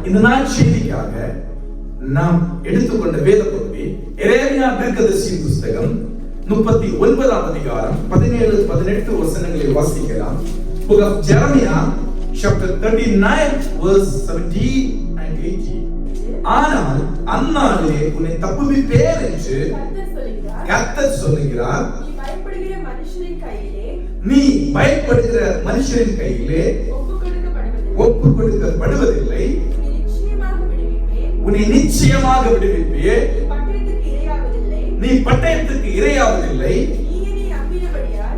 இந்த நாள் செய்திக்காக நாம் எடுத்துக்கொண்ட வேத பகுதி எரேமியா தீர்க்கதரிசியின் புத்தகம் 39ஆம் அதிகாரம் 17-18 வசனங்களை வாசிக்கலாம். Book of Jeremiah chapter 39 verse 17 and 18. ஆனால் அந்நாளிலே உன்னை தப்புவிப்பேன் என்று கர்த்தர் சொல்லுகிறார். நீ பயப்படுகிற மனுஷரின் கையிலே ஒப்பு கொடுக்கப்படுவதில்லை. உன்னை நிச்சயமாக விடுவிப்பேன். நீ பட்டயத்துக்கு இரையாவதில்லை.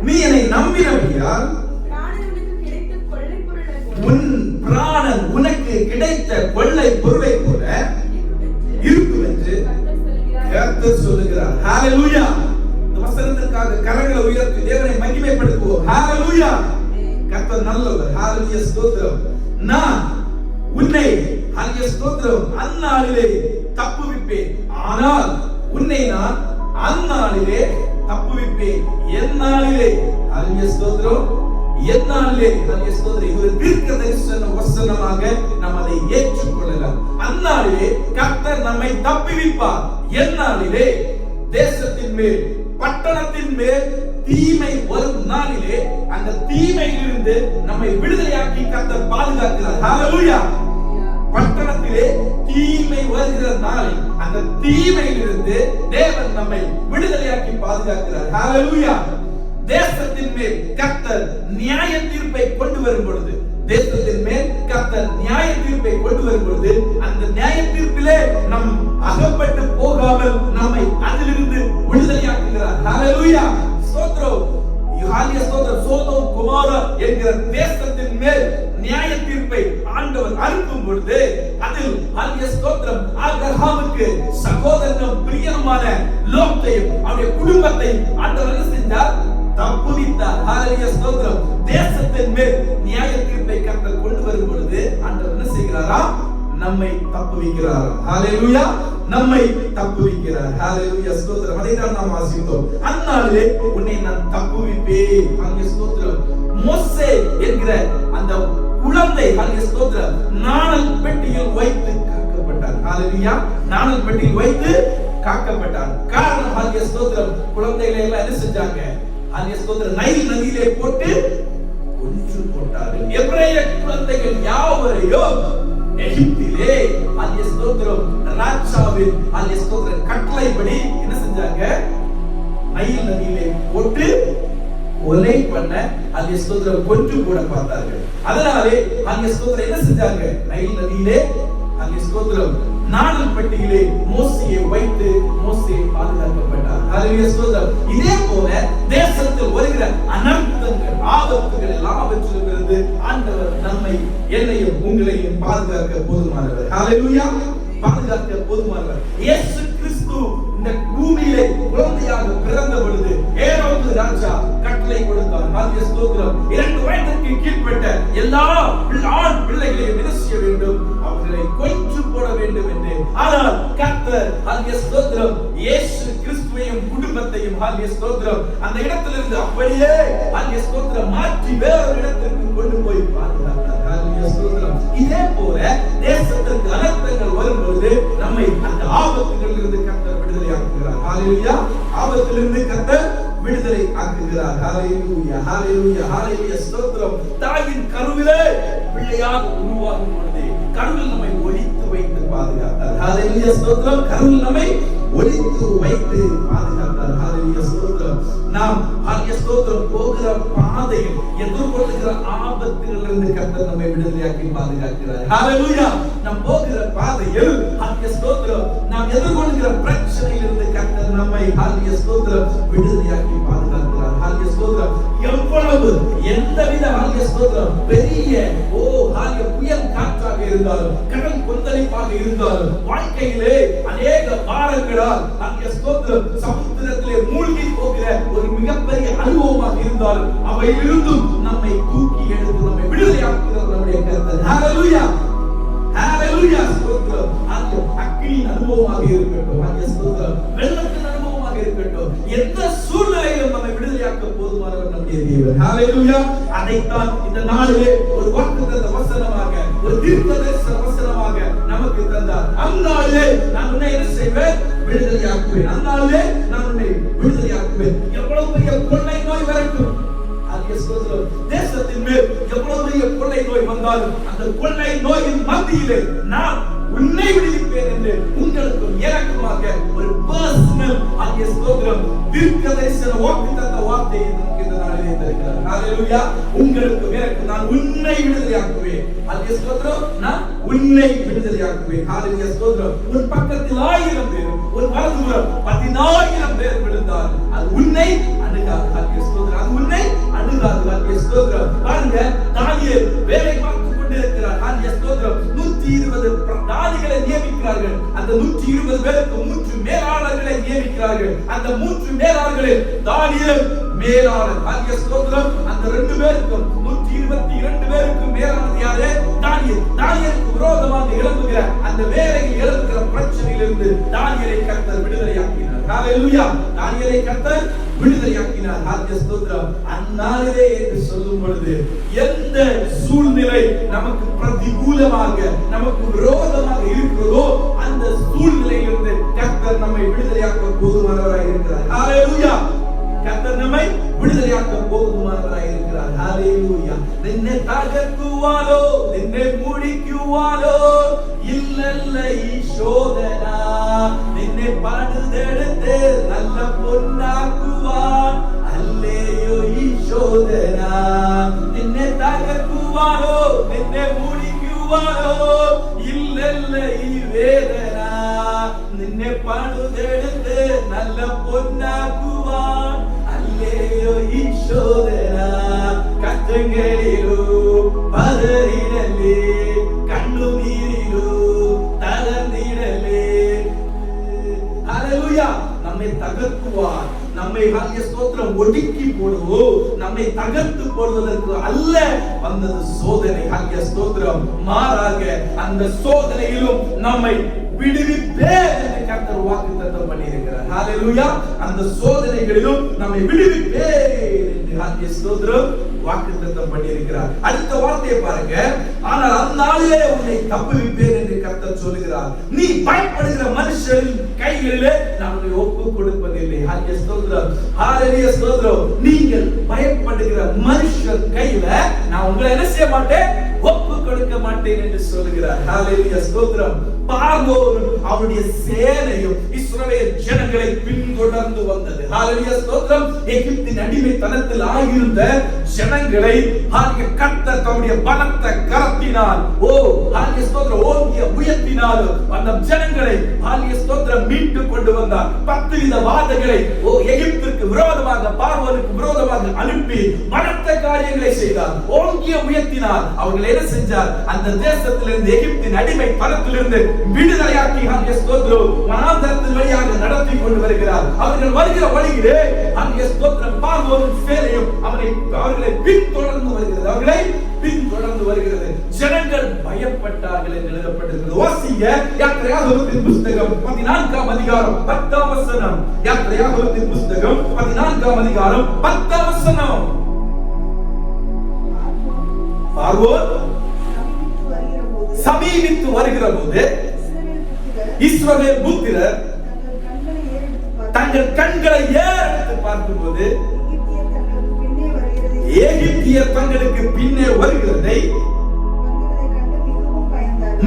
நீ என்னை நம்பினபடியால் உன் பிராணன் உனக்கு கிடைத்த கொள்ளை பொருளை போல இருக்கும் என்று கர்த்தர் சொல்லுகிறார். ஹalleluya. இந்த வசனத்திற்காக கரங்களை உயர்த்தி தேவனை மகிமைப்படுத்துவோம். ஹalleluya. கர்த்தர் நல்லவர். ஹalleluya ஸ்தோத்திரம். நான் உன்னை ஹalleluya ஸ்தோத்திரம் அந்நாளிலே தப்புவிப்பேன். ஆனால் உன்னை நான் அந்நாளிலே தப்புவிப்பேன். எந்நாளிலே ஹalleluya ஸ்தோத்திரம் எந்நாளிலே ஹalleluya ஸ்தோத்திரம். இது ஒரு தீர்க்கதரிசன வசனமாக நாம் அதை ஏற்றுக்கொள்ளலாம். அந்நாளிலே கர்த்தர் நம்மை தப்புவிப்பார். எந்நாளிலே தேசத்தின் மேல் பட்டணத்தின் மேல் தீமை வரும் நாளிலே அந்த தீமையிலிருந்து நம்மை விடுதலையாக்கி கர்த்தர் பாதுகாக்கிறார். ஹalleluya. பட்டணத்திலே தீமை வருகிற நாளில் அந்த தீமையிலிருந்து தேவன் நம்மை விடுதலையாக்கி பாதுகாக்கிறார். ஹalleluya. தேசத்தின் மேல் கர்த்தர் நியாய தீர்ப்பை கொண்டு வரும் பொழுது, தேசத்தின் மேல் கர்த்தர் நியாய தீர்ப்பை கொண்டு வரும் பொழுது அந்த நியாய தீர்ப்பிலே நம் அகப்பட்டு போகாமல் நம்மை அதிலிருந்து விடுதலையாக்குகிறார். ஹalleluya. ஸ்தோத்திரம். ஹalleluya ஸ்தோத்திரம். சோதோம் குமாரா என்கிற தேசத்தின் மேல் நியாய தீர்ப்பை ஆண்டவர் அனுப்பும் பொழுது அதில் ஹalleluya ஸ்தோத்திரம் ஆபிரகாமுக்கு சகோதரனும் பிரியமான லோத்தையும் அவருடைய குடும்பத்தை ஆண்டவர் என்ன செஞ்சார்? தப்புவித்தார். ஹalleluya ஸ்தோத்திரம். தேசத்தின் மேல் நியாய தீர்ப்பை கர்த்தர் கொண்டு வரும் பொழுது ஆண்டவர் என்ன செய்கிறாரா? நம்மை தப்புவிக்கிறார். ஹalleluya. நம்மை தப்புவிக்கிறார். ஹalleluya ஸ்தோத்திரம். அதை தான் நாம் வாசித்தோம். அந்நாளிலே உன்னை நான் தப்புவிப்பேன். ஹalleluya ஸ்தோத்திரம். மோசே என்கிற அந்த குழந்தை ஹalleluya ஸ்தோத்திரம் நாணல் பெட்டியில் வைத்து காக்கப்பட்டார். ஹalleluya. நாணல் பெட்டியில் வைத்து காக்கப்பட்டார். காரணம் ஹalleluya ஸ்தோத்திரம் குழந்தைகளை எல்லாம் என்ன செஞ்சாங்க? ஹalleluya ஸ்தோத்திரம் நைல் நதியிலே போட்டு கொன்று போட்டார்கள். எபிரேய குழந்தைகள் யாவரையும் எகிப்திலே ஹalleluya ஸ்தோத்திரம் ராஜாவின் ஹalleluya ஸ்தோத்திரம் கட்டளைப்படி என்ன செஞ்சாங்க? நைல் நதியிலே போட்டு கொலை பண்ண ஹalleluya ஸ்தோத்திரம் கொன்று போட பார்த்தார்கள். அதனாலே ஹalleluya ஸ்தோத்திரம் என்ன செஞ்சாங்க? நைல் நதியிலே ஹalleluya ஸ்தோத்திரம் நாணல் பெட்டியிலே மோசேயை வைத்து மோசே பாதுகாக்கப்பட்டார். ஹalleluya ஸ்தோத்திரம். இதே போல தேசத்தில் வருகிற அனர்த்தங்கள் ஆபத்துகள் எல்லாவற்றிலிருந்து ஆண்டவர் நம்மை என்னையும் உங்களையும் பாதுகாக்க போதுமானவர். ஹalleluya. பாதுகாக்க போதுமானவர். இயேசு கிறிஸ்து இந்த பூமியிலே குழந்தையாக பிறந்த பொழுது ஏரோது ராஜா கட்டளை கொடுத்தார். ஹalleluya ஸ்தோத்திரம். 2 வயதுக்கு கீழ்ப்பட்ட எல்லா ஆண் பிள்ளைகளையும் என்ன செய்ய வேண்டும்? அவர்களை கொன்று போட வேண்டும் என்று. ஆனால் கர்த்தர் ஹalleluya ஸ்தோத்திரம் இயேசு கிறிஸ்துவையும் குடும்பத்தையும் ஹalleluya ஸ்தோத்திரம் அந்த இடத்திலிருந்து அப்படியே ஹalleluya ஸ்தோத்திரம் மாற்றி வேறொரு இடத்திற்கு கொண்டு போய் பாதுகாத்தார். ஹalleluya ஸ்தோத்திரம். இதே போல தேசத்திற்கு அனர்த்தங்கள் வரும் பொழுது நம்மை அந்த ஆபத்துகளிலிருந்து கர்த்தர் விடுதலை ஆக்குகிறார். ஹalleluya. ஆபத்திலிருந்து கர்த்தர் விடுதலை ஆக்குகிறார். ஹalleluya. ஹalleluya. ஹalleluya ஸ்தோத்திரம். தாயின் கருவிலே பிள்ளையாக உருவாகும் பொழுது கருவில் நம்மை ஒளித்து வைத்து பாதுகாத்தார். ஹalleluya ஸ்தோத்திரம். கருவில் நம்மை ஒளித்து வைத்து பாதுகாத்தார். ஹalleluya ஸ்தோத்திரம். நாம் ஹalleluya ஸ்தோத்திரம் போகிற பாதையில் எதிர்கொள்ளுகிற ஆபத்துகளிலிருந்து கர்த்தர் நம்மை விடுதலையாக்கி பாதுகாக்கிறார். ஹalleluya. நாம் போகிற பாதையில் ஹalleluya ஸ்தோத்திரம் நாம் எதிர்கொள்ளுகிற பிரச்சனையிலிருந்து கர்த்தர் நம்மை ஹalleluya ஸ்தோத்திரம் விடுதலையாக்கி பாதுகாக்கிறார். ஹalleluya ஸ்தோத்திரம். எவ்வளவு எந்தவித ஹalleluya ஸ்தோத்திரம் பெரிய ஹalleluya புயல் காற்றாக இருந்தாலும் கடல் கொந்தளிப்பாக இருந்தாலும் வாழ்க்கையிலே அநேக பாரங்களால் ஹalleluya ஸ்தோத்திரம் சமுத்திரத்திலே மூழ்கி போகிற ஒரு மிகப்பெரிய அனுபவமாக இருந்தாலும் அவையிலிருந்தும் நம்மை தூக்கி எடுத்து நம்மை விடுதலையாக்குகிறார் நம்முடைய கர்த்தர். ஹalleluya. ஹalleluya ஸ்தோத்திரம். அந்த அக்கினியின் அனுபவமாக இருக்கட்டும், ஹalleluya ஸ்தோத்திரம் வெள்ளத்தின் அனுபவமாக இருக்கட்டும், எந்த சூழ்நிலையிலும் நம்மை விடுதலையாக்க போதுமானவர் நம்முடைய தேவன். ஹalleluya. அதைத்தான் இந்த நாளிலே ஒரு வாக்குத்தத்த வசனமாக, ஒரு தீர்க்கதரிசன வசனமாக வாக்கு தந்தார். அந்நாளிலே நான் உன்னை என்ன செய்வேன்? விடுதலையாக்குவேன். அந்நாளிலே நான் உன்னை விடுதலையாக்குவேன். எவ்வளவு பெரிய கொள்ளை நோய் வரட்டும், தேசத்தின் மேல் எவ்வளவு பெரிய கொள்ளை நோய் வந்தாலும் அந்த கொள்ளை நோயின் மத்தியிலே நான் உன்னை விடுவிப்பேன் என்று உங்களுக்கும் எனக்குமாக ஒரு பர்சனல் ஆகிய ஸ்தோத்திரம் தீர்க்கதரிசன வாக்குத்தத்த வார்த்தையை நமக்கு இந்த நாளிலே தருகிறார். ஹalleluya. உங்களுக்கும் எனக்கு நான் உன்னை விடுதலையாக்குவேன். ஆகிய ஸ்தோத்திரம் நான் உன்னை விடுதலையாக்குவேன். ஹalleluya ஸ்தோத்திரம். உன் பக்கத்தில் 1000 பேர் ஒரு வலதுபுறம் 10000 பேர் விழுந்தால் அது உன்னை அணுகாது. ஆகிய ஸ்தோத்திரம். அது உன்னை அணுகாது. ஆகிய ஸ்தோத்திரம். பாருங்க, தானியேல் வேலை பார்த்து கொண்டிருக்கிறார். ஆகிய ஸ்தோத்திரம். 120 தானிகளை நியமிக்கிறார்கள். அந்த 120 பேருக்கு 3 மேலாளர்களை நியமிக்கிறார்கள். அந்த 3 மேலாளர்களில் தானியேல் மேலாளர். ஆகிய ஸ்தோத்திரம். அந்த 2 பேருக்கும் 122 பேருக்கு மேலானது யாரு? தானியேல். தானியேலுக்கு விரோதமாக எழும்புகிற அந்த வேலையில் எழும்புகிற பிரச்சனையிலிருந்து தானியேலை கர்த்தர் விடுதலையாக்கினார். ஹalleluya. தானியேலை கர்த்தர் விடுதலையாக்கினார். ஆகிய ஸ்தோத்திரம். அந்நாளிலே என்று சொல்லும் பொழுது எந்த சூழ்நிலை நமக்கு பிரதிகூலமாக நமக்கு விரோதமாக இருக்கிறதோ அந்த சூழ்நிலையிலிருந்து கர்த்தர் நம்மை விடுதலையாக்க போதுமானவராய் இருக்கிறார். ஹalleluya. கர்த்தர் நம்மை விடுதலையாக்க போதுமானவராய் இருக்கிறார். ஹalleluya. நின்னை தகர்க்குவாரோ நின்னை முடிக்குவாரோ இல்லல்ல ஈசோதன நின்னை படுதெடுத்து நல்ல பொன்னாக்குவார். அல்லேயோ ஈசோதன நின்னை தகர்க்குவாரோ நின்னை முடிக்குவாரோ இல்லல்ல ஈவேதனா நின்னை படுதெடுத்து நல்ல பொன்னாக்குவார். அல்லேயோ ஈசோதனா கஷ்டங்களிலோ பதறிடலே கண்ணுநீரிலோ தளர்ந்திடலே. ஹalleluya. நம்மை தகர்க்குவார். நம்மை ஆகிய ஸ்தோத்திரம் ஒடுக்கி போடுவோ நம்மை தகர்த்து போடுவதற்கு அல்ல வந்தது சோதனை. ஆகிய ஸ்தோத்திரம். மாறாக அந்த சோதனையிலும் நம்மை விடுவிப்பேன் என்று கர்த்தர் வாக்குத்தத்தம் பண்ணியிருக்கிறார். ஹalleluya. அந்த சோதனைகளிலும் நம்மை விடுவிப்பேன் என்று ஆகிய ஸ்தோத்திரம் வாக்குத்தத்தம் பண்ணியிருக்கிறார். அடுத்த வார்த்தையை பாருங்க. ஆனால் அந்நாளிலே உன்னை தப்புவிப்பேன் என்று கர்த்தர் சொல்லுகிறார். நீ பயப்படுகிற மனுஷரின் கைகளிலே நான் உன்னை ஒப்புக் கொடுப்பதில்லை. ஆகிய ஸ்தோத்திரம். ஹalleluya ஸ்தோத்திரம். நீங்கள் பயப்படுகிற மனுஷர் கையில நான் உங்களை என்ன செய்ய மாட்டேன்? ஒப்புக் கொடுக்க மாட்டேன் என்று சொல்லுகிறார். ஹalleluya ஸ்தோத்திரம். பார்வோன் அவருடைய சேனையும் இஸ்ரவேல் ஜனங்களை பின்தொடர்ந்து வந்தது. ஹalleluya ஸ்தோத்திரம். எகிப்தின் அடிமைத்தனத்தில் ஆகியிருந்த ஜனங்களை கர்த்தர் தம்முடைய பலத்த கரத்தினால் ஹalleluya ஸ்தோத்திரம் ஓங்கிய புயத்தினால் அந்த ஜனங்களை ஹalleluya ஸ்தோத்திரம் மீட்டு கொண்டு வந்தார். 10 வித வாதைகளை எகிப்திற்கு விரோதமாக பார்வோனுக்கு விரோதமாக அனுப்பி பலத்த காரியங்களை செய்தார். ஓங்கிய புயத்தினால் அவர்கள் என்ன செஞ்சார்? அந்த தேசத்திலிருந்து எகிப்தின் அடிமை பலத்திலிருந்து விடுதலையாக்கி ஹalleluya ஸ்தோத்திரம் வனாந்தரத்தின் வழியாக நடத்தி கொண்டு வருகிறார். அவர்கள் வருகிற வழியிலே ஹalleluya ஸ்தோத்திரம் பார்வோனின் சேனையும் அவர்களை பின்தொடர்ந்து வருகிறது. அவர்களை பின்தொடர்ந்து வருகிறது. ஜனங்கள் பயப்பட்டார்கள் என்று எழுதப்பட்டிருக்கிறது. வாசிங்க யாத்திராகமத்தின் புத்தகம் 14ஆம் அதிகாரம் 10ஆம் வசனம். யாத்திராகமத்தின் புத்தகம் 14ஆம் அதிகாரம் 10ஆம் வசனம். பார்வோன் சமீபித்து வருகிற போது இஸ்ரவேல் புத்திரர் தங்கள் கண்களை ஏறெடுத்து பார்க்கும்போது எகிப்தியர் தங்களுக்கு பின்னே வருகிறதை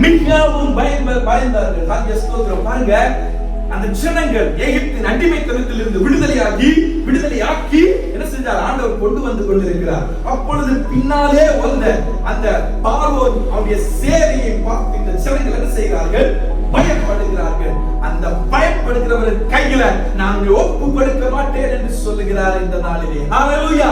மிகவும் பயந்தார்கள். ஆகிய ஸ்தோத்திரம். பாருங்க, அந்த ஜனங்கள் எகிப்தின் அடிமைத்தனத்தில் இருந்து விடுதலையாக்கி என்ன செஞ்சார்? ஆண்டவர் கொண்டு வந்து கொண்டிருக்கிறார். அப்பொழுது பின்னாலே வந்த அந்த பார்வோன் அவருடைய சேனையை பார்த்து இந்த ஜனங்கள் என்ன செய்கிறார்கள்? பயப்படுகிறார்கள். அந்த பயப்படுகிறவரின் கையில நாங்கள் ஒப்பு கொடுக்க மாட்டேன் என்று சொல்லுகிறார் இந்த நாளிலே. ஹalleluya.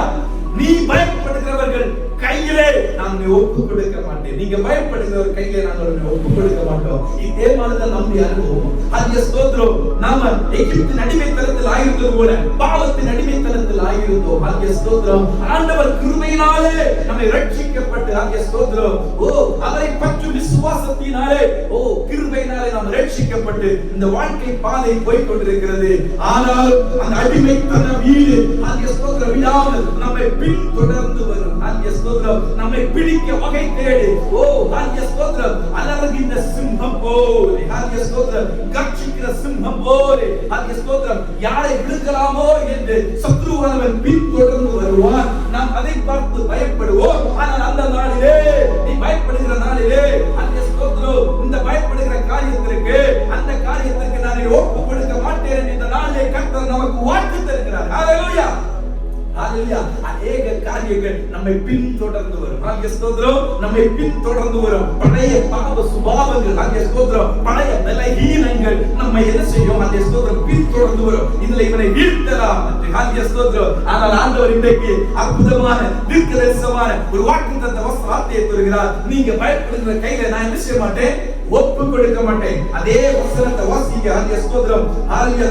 நீ பயப்படுகிறவர்கள் கையிலே நாங்கள் ஒப்பு கொடுக்க மாட்டேன். நீங்க பயப்படுகிறவர் கையிலே நாங்கள் ஒப்பு கொடுக்க மாட்டோம். இதே மாதிரிதான் நம்முடைய அனுபவம். ஹalleluya ஸ்தோத்திரம். நாம எகிப்தின் அடிமைத்தனத்தில் ஆயிருந்தது போல பாவத்தின் அடிமைத்தனத்தில் இருந்தோம். ஹல்லேலூயா ஸ்தோத்திரம். ஆண்டவர் கிருபையினாலே நம்மை ரட்சிக்கப்பட்டு ஹல்லேலூயா ஸ்தோத்திரம். அவரை பற்றும் விசுவாசத்தினாலே கிருபையினாலே நாம் ரட்சிக்கப்பட்டு இந்த வாழ்க்கை பாதை போய் கொண்டிருக்கிறது. ஆனால் அந்த அடிமைத்தன வீடு ஹல்லேலூயா ஸ்தோத்திரம் விடாமல் நம்மை பின்தொடர்ந்து வரும். ஹல்லேலூயா ஸ்தோத்திரம். நம்மை பிடிக்க வகை தேடி ஹல்லேலூயா ஸ்தோத்திரம் அலறுகின்ற சிங்கம் போலே ஹல்லேலூயா ஸ்தோத்திரம் கர்ஜிக்கிற சிங்கம் போலே ஹல்லேலூயா ஸ்தோத்திரம் யாரை விழுங்கலாமோ என்று சத்ருவானவன் பின்தொடர்ந்து வருவான். நாம் அதை பார்த்து பயப்படுவோம். ஆனால் அந்த நாளிலே நீ பயப்படுகிற நாளிலே ஹல்லேலூயா ஸ்தோத்திரம் இந்த பயப்படுகிற காரியத்திற்கு அந்த காரியத்திற்கு நான் ஒப்பு கொடுக்க மாட்டேன். இந்த நாளிலே கர்த்தர் நமக்கு வாக்கு தருகிறார். ஹல்லேலூயா ஹல்லேலூயா. அநேக காரியங்கள் நம்மை பின்தொடர்ந்து வரும். ஹல்லேலூயா ஸ்தோத்திரம். நம்மை பின்தொடர்ந்து வரும் பழைய பாவ சுபாவங்கள் ஹல்லேலூயா ஸ்தோத்திரம் பழைய பலவீனங்கள் நம்மை என்ன செய்யும்? ஹல்லேலூயா ஸ்தோத்திரம் பின்தொடர்ந்து வரும். இதுல இவனை வீழ்த்தலாம் என்று ஹல்லேலூயா ஸ்தோத்திரம். ஆனால் ஆண்டவர் இன்றைக்கு அற்புதமான தீர்க்கதரிசனமான ஒரு வாக்குத்தத்த வார்த்தையை தருகிறார். நீங்க பயப்படுகிற கையில நான் என்ன செய்ய மாட்டேன்? ஒப்பு கொடுக்க மாட்டேன். அதே வசனத்தை வாசிக்க ஹல்லேலூயா ஸ்தோத்திரம். ஹல்லேலூயா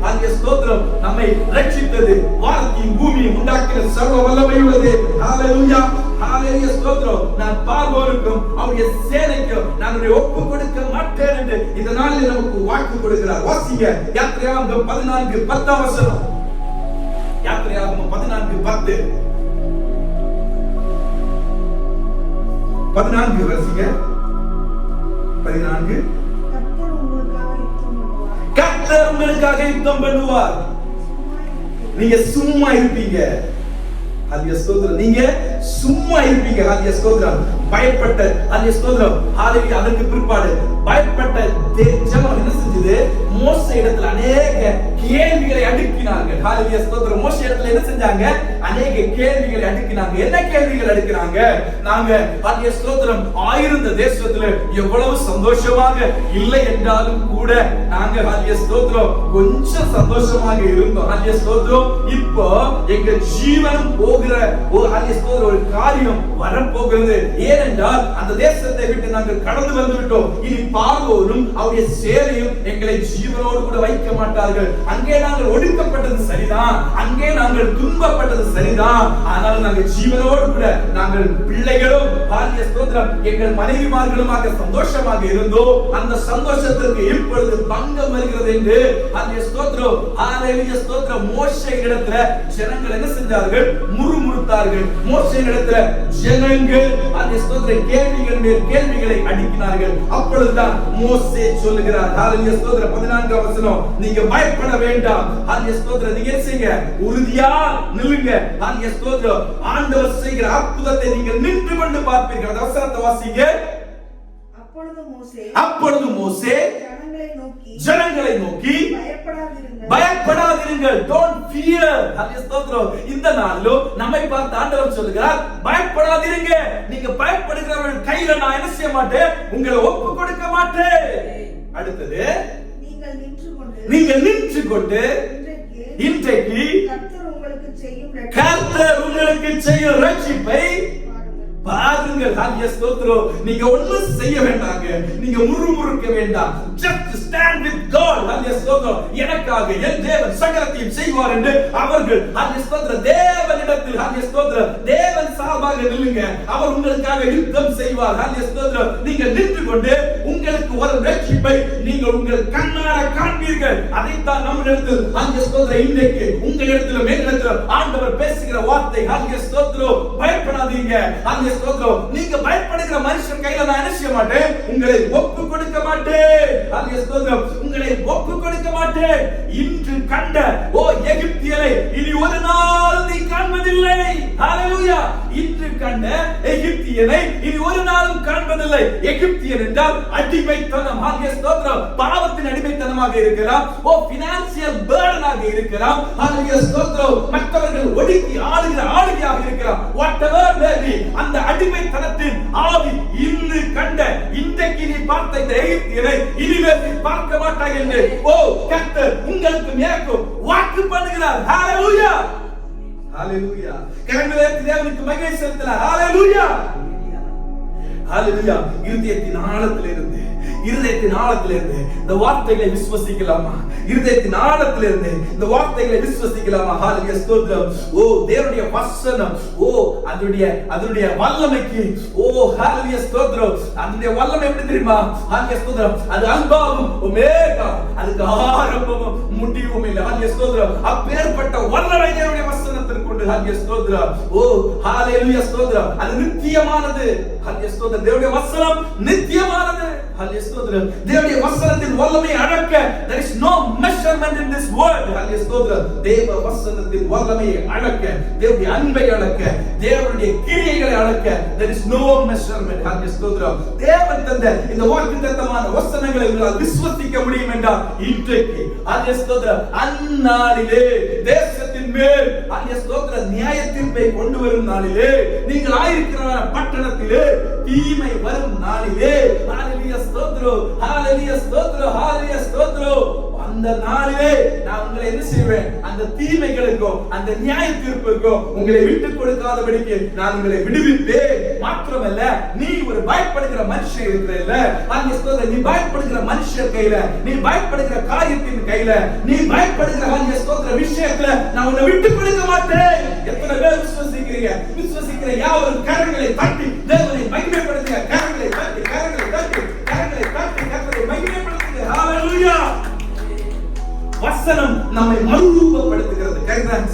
ஹல்லேலூயா ஸ்தோத்திரம் நம்மை ரட்சித்தது வானத்தையும் பூமியையும் உண்டாக்கின சர்வ வல்லமை உள்ளது. ஹல்லேலூயா ஹல்லேலூயா ஸ்தோத்திரம். நான் பார்வோருக்கும் அவருடைய சேனைக்கும் நான் ஒப்பு கொடுக்க மாட்டேன் என்று இந்த நாளில் நமக்கு வாக்கு கொடுக்கிறார். வாசிங்க யாத்திரையாகமம் 14:10 வசனம். யாத்திரையாகமம் 14:10 14 வாசிங்க. 14 கர்த்தர் உங்களுக்காக யுத்தம் பண்ணுவார். நீங்க சும்மா இருப்பீங்க. ஹல்லேலூயா ஸ்தோத்திரம். நீங்க சும்மா இருப்பீங்க. ஹல்லேலூயா ஸ்தோத்திரம். பயப்பட்ட ஹல்லேலூயா ஸ்தோத்திரம். ஹல்லேலூயா. அதற்கு பிற்பாடு பயப்பட்ட ஜனம் என்ன செஞ்சது? மோசே இடத்துல அநேக கேள்விகளை அடுக்கினார்கள். ஹல்லேலூயா ஸ்தோத்திரம். மோசே இடத்துல என்ன செஞ்சாங்க? அநேக கேள்விகளை அடுக்கினாங்க. என்ன கேள்விகள் அடுக்கினாங்க? நாங்க ஹல்லேலூயா ஸ்தோத்திரம் ஆயிருந்த தேசத்துல எவ்வளவு சந்தோஷமாக இல்லை என்றாலும் கூட நாங்க ஹல்லேலூயா ஸ்தோத்திரம் கொஞ்சம் சந்தோஷமாக இருந்தோம். ஹல்லேலூயா ஸ்தோத்திரம். இப்போ எங்க ஜீவனம் போகிற ஹல்லேலூயா ஸ்தோத்திரம் ஒரு காரியம் வரப்போகிறது. ஏனென்றால் அந்த தேசத்தை விட்டு நாங்கள் கடந்து வந்து விட்டோம். இனி பார்வோனும் அவருடைய சேனையும் எங்களை ஜீவனோடு கூட வைக்க மாட்டார்கள். அங்கே நாங்கள் ஒடுக்கப்பட்டது சரிதான், அங்கே நாங்கள் துன்பப்பட்டது சரிதான், ஆனால் நாங்கள் ஜீவனோடு கூட நாங்கள் பிள்ளைகளும் ஹல்லேலூயா ஸ்தோத்திரம் எங்கள் மனைவிமார்களுமாக சந்தோஷமாக இருந்தோம். அந்த சந்தோஷத்திற்கு இப்பொழுது பங்கம் வருகிறது என்று ஹல்லேலூயா ஸ்தோத்திரம் ஹல்லேலூயா ஸ்தோத்திரம் மோசே இடத்துல ஜனங்கள் என்ன செஞ்சார்கள்? முறுமுறுத்தார்கள். மோசே இடத்துல ஜனங்கள் ஹல்லேலூயா ஸ்தோத்திரம் கேள்விகள் மேல் கேள்விகளை அடுக்கினார்கள். அப்பொழுதுதான் மோசே சொல்லுகிறார். ஹல்லேலூயா ஸ்தோத்திரம் 14 வசனம். நீங்க பயப்பட வேண்டாம். ஹல்லேலூயா ஸ்தோத்திரம். நீங்க செய்யுங்க, உறுதியா நில்லுங்க. ஹல்லேலூயா ஸ்தோத்திரம். ஆண்டவர் செய்கிற அற்புதத்தை நீங்க நின்று கொண்டு பார்ப்பீர்கள். அந்த வசனத்தை வாசிங்க. அப்பொழுது மோசே ஜனங்களை நோக்கி பயப்படாதீர்கள். Don't fear. ஹல்லேலூயா ஸ்தோத்திரம். இந்த நாளிலும் நம்மை பார்த்து ஆண்டவர் சொல்லுகிறார், பயப்படாதீங்க. நீங்க பயப்படுகிறவர்கள் கையில நான் என்ன செய்ய மாட்டேன்? உங்களை ஒப்பு கொடுக்க மாட்டேன். அடுத்தது நீங்கள் நின்று கொண்டு இன்றைக்கு கர்த்தர் உங்களுக்கு செய்யும் ரட்சிப்பை பாருங்கள். ஹல்லேலூயா ஸ்தோத்திரம். நீங்க ஒண்ணும் செய்ய வேண்டாங்க. நீங்க முறுமுறுக்க வேண்டாம். just stand with God. ஹல்லேலூயா ஸ்தோத்திரம். எனக்காக என் தேவன் சகலத்தையும் செய்வார் என்று அவர்கள் ஹல்லேலூயா ஸ்தோத்திரம் தேவனிடத்தில் ஹல்லேலூயா ஸ்தோத்திரம் தேவன் சார்பாக நில்லுங்க. அவர் உங்களுக்காக யுத்தம் செய்வார். ஹல்லேலூயா ஸ்தோத்திரம். நீங்க நின்று கொண்டு உங்களுக்கு ஒரு ரட்சிப்பை நீங்கள் உங்கள் கண்ணார காண்பீர்கள். அதைத்தான் நம்மிடத்தில் ஹல்லேலூயா ஸ்தோத்திரம் இன்றைக்கு உங்களிடத்தில் மேலிடத்தில் ஆண்டவர் பேசுகிற வார்த்தை. ஹல்லேலூயா ஸ்தோத்திரம். பயப்படாதீங்க. ஹல்லேலூயா ஸ்தோத்திரம். நீங்க பயப்படுகிற மனுஷன் கையில நான் என்ன செய்ய மாட்டேன்? உங்களை ஒப்பு கொடுக்க மாட்டேன். ஹல்லேலூயா ஸ்தோத்திரம். உங்களை ஒப்பு கொடுக்க மாட்டேன். இன்று கண்ட எகிப்தியரை இனி ஒரு நாள் நீ காண்பதில்லை. ஹல்லேலூயா. இன்று கண்ட எகிப்தியனை இனி ஒரு நாளும் காண்பதில்லை. எகிப்தியன் என்றால் அடிமைத்தனம். ஹல்லேலூயா ஸ்தோத்திரம். பாவத்தின் அடிமைத்தனமாக இருக்கலாம். பினான்சியல் பர்டனாக இருக்கலாம். ஹல்லேலூயா ஸ்தோத்திரம். மற்றவர்கள் ஒடுக்கி ஆளுகிற ஆளுகையாக இருக்கலாம். whatever may be, அந்த அடிமைத்தனத்தின் ஆவி இன்று கண்ட இன்றைக்கு நீ பார்த்த இந்த எகிப்தியரை இனிமேல் நீ பார்க்க மாட்டாய் என்று கர்த்தர் உங்களுக்கு எனக்கும் வாக்கு பண்ணுகிறார். ஹல்லேலூயா ஹல்லேலூயா. கரங்களை உயர்த்தி தேவனுக்கு மகிமை செலுத்தலாம். ஹல்லேலூயா ஹல்லேலூயா. இருதயத்தின் ஆழத்திலிருந்து இருதயத்தின் ஆழத்திலிருந்து இந்த வார்த்தைகளை விசுவசிக்கலாமா? இருதயத்தின் ஆழத்திலிருந்து இந்த வார்த்தைகளை விசுவசிக்கலாமா? ஹalleluya ஸ்தோத்திரம். ஓ தேவனுடைய வசனம், ஓ அதனுடைய வல்லமைக்கு, ஓ ஹalleluya ஸ்தோத்திரம். அதனுடைய வல்லமை எப்படி தெரியுமா? ஹalleluya ஸ்தோத்திரம். அது அல்பாவும் ஒமேகா, அதுக்கு ஆரம்பமும் முடிவும் இல்லை. ஹalleluya ஸ்தோத்திரம். அப்பேற்பட்ட வல்லமை தேவனுடைய வசனத்திற்கு உண்டு. ஹalleluya ஸ்தோத்திரம். ஓ ஹalleluya ஸ்தோத்திரம். அது நித்தியமானது. ஹalleluya ஸ்தோத்திரம். தேவனுடைய வசனம் நித்தியமானது. ஹalleluya ஸ்தோத்திரம். தேவனுடைய வசனத்தின் வல்லமை அளக்க there is no measurement in this word. ஹalleluya ஸ்தோத்திரம். தேவ வசனத்தின் வல்லமையை அளக்க, தேவனுடைய அன்பை அளக்க, தேவனுடைய கிரியைகளை அளக்க there is no measurement. ஹalleluya ஸ்தோத்திரம். தேவன் தந்த இந்த வாக்குத்தத்தமான வசனங்களை உங்களால் விசுவசிக்க முடியும் என்றால் இன்றைக்கு ஹalleluya ஸ்தோத்திரம் அந்நாளிலே தேசத்தின் மேல் ஹalleluya ஸ்தோத்திரம் நியாய தீர்ப்பை கொண்டு வரும் நாளிலே, நீங்கள் ஆயிருக்கிற பட்டணத்திலே தீமை வரும் நாளிலே, ஹalleluya ஸ்தோத்திரம், ஹalleluya ஸ்தோத்திரம், ஹalleluya ஸ்தோத்திரம், அந்த நாளிலே நான் உங்களை என்ன செய்வேன்? அந்த தீமைகளுக்கும் அந்த நியாய தீர்ப்புக்கும் உங்களை விட்டுக் கொடுக்காதபடிக்கு நான் உங்களை விடுவிப்பேன். மாத்திரமல்ல, நீ ஒரு பயப்படுகிற மனுஷன் இருக்கிறல்ல, ஹalleluya ஸ்தோத்திரம், நீ பயப்படுகிற மனுஷர் கையில, நீ பயப்படுகிற காரியத்தின் கையில, நீ பயப்படுகிற ஹalleluya ஸ்தோத்திரம் விஷயத்துல நான் உன்னை விட்டுக் கொடுக்க மாட்டேன். எத்தனை பேர் விசுவசிக்கிறீங்க? விசுவசிக்கிற யாவரும் கரங்களை தட்டி தேவனை மகிமைப்படுத்துங்க. கரங்களை தட்டி, கரங்களை தட்டி, கரங்களை தட்டி கர்த்தரை மகிமைப்படுத்துங்க. ஹalleluya. வசனம் நம்மை மறுரூபப்படுத்துகிறது.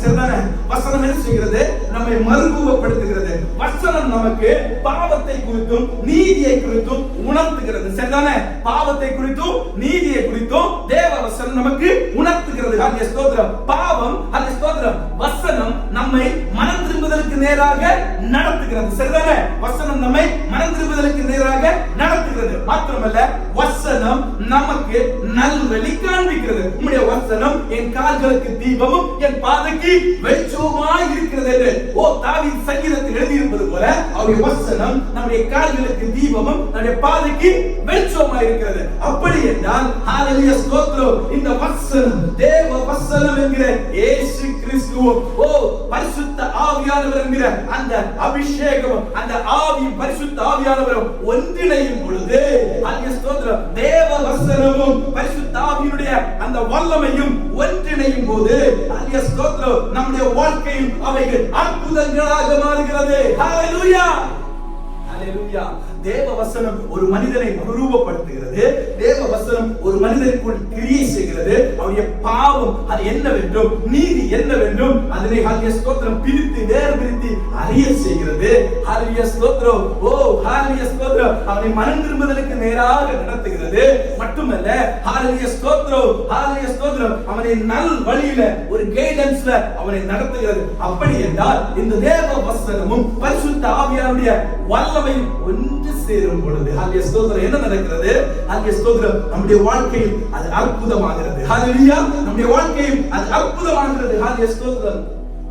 சரிதானே? வசனம் என்ன செய்கிறது? நம்மை மறுரூபப்படுத்துகிறது. வசனம் நமக்கு பாவத்தை குறித்தும் நீதியை குறித்தும் உணர்த்துகிறது. சரிதானே? பாவத்தை குறித்தும் நீதியை குறித்தும் தேவ வசனம் நமக்கு உணர்த்துகிறது. ஹalleluya ஸ்தோத்திரம். பாவம், ஹalleluya ஸ்தோத்திரம், வசனம் நம்மை மனம் திரும்புதலுக்கு நேராக நடத்துகிறது. சரிதானே? வசனம் நம்மை மனம் திரும்புதலுக்கு நேராக நடத்துகிறது. மாத்திரமல்ல, வசனம் நமக்கு நல்வழி காண்பிக்கிறது. உம்முடைய வசனம் என் கால்களுக்கு தீபமும் என் பாதைக்கு வெளிச்சமுமாய் இருக்கிறது என்று ஓ தாவீது சங்கீதத்தில் எழுதியிருப்பது போல அவருடைய வசனம் நம்முடைய கால்களுக்கு தீபமும் நம்முடைய பாதைக்கு வெளிச்சமுமாய் இருக்கிறது. அப்படி என்றால் ஹalleluya ஸ்தோத்திரம், இந்த வசனம் தேவ வசனம் என்கிற இயேசு கிறிஸ்துவும் ஓ பரிசுத்த ஆவியானவர் என்கிற அந்த அபிஷேகம், அந்த ஆவியும் பரிசுத்த ஆவியானவரும் ஒன்றிணையும் பொழுது ஹalleluya ஸ்தோத்திரம், தேவ வசனமும் பரிசுத்த ஆவியினுடைய அந்த வல்லமையும் ஒன்றிணையும் போது ஹalleluya ஸ்தோத்திரம், நம்முடைய வாழ்க்கையில் அவைகள் அற்புதங்களாக மாறுகிறது. ஹalleluya, ஹalleluya. தேவ வசனம் ஒரு மனிதனை மறுரூபப்படுத்துகிறது. தேவ வசனம் ஒரு மனிதனுக்குள் கிரியை செய்கிறது. அவருடைய பாவம் அது என்னவென்றும் நீதி என்னவென்றும் அதனை ஹalleluya ஸ்தோத்திரம் பிரித்து வேறுபிரித்து அறிய செய்கிறது. ஹalleluya ஸ்தோத்திரம். ஓ ஹalleluya ஸ்தோத்திரம், அவனை மனம் திரும்புதலுக்கு நேராக நடத்துகிறது. மட்டுமல்ல, ஹalleluya ஸ்தோத்திரம், ஹalleluya ஸ்தோத்திரம், அவனை நல் வழியில ஒரு கைடன்ஸ்ல அவனை நடத்துகிறது. அப்படி என்றால் இந்த தேவ வசனமும் பரிசுத்த ஆவியானுடைய வல்லமையும் ஒன்று சேரும் பொழுது ஹalleluya ஸ்தோத்திரம் என்ன நடக்கிறது? ஹalleluya ஸ்தோத்திரம், நம்முடைய வாழ்க்கையில் அது அற்புதமாகிறது. ஹalleluya, நம்முடைய வாழ்க்கையில் அது அற்புதமாகிறது. ஹalleluya ஸ்தோத்திரம்.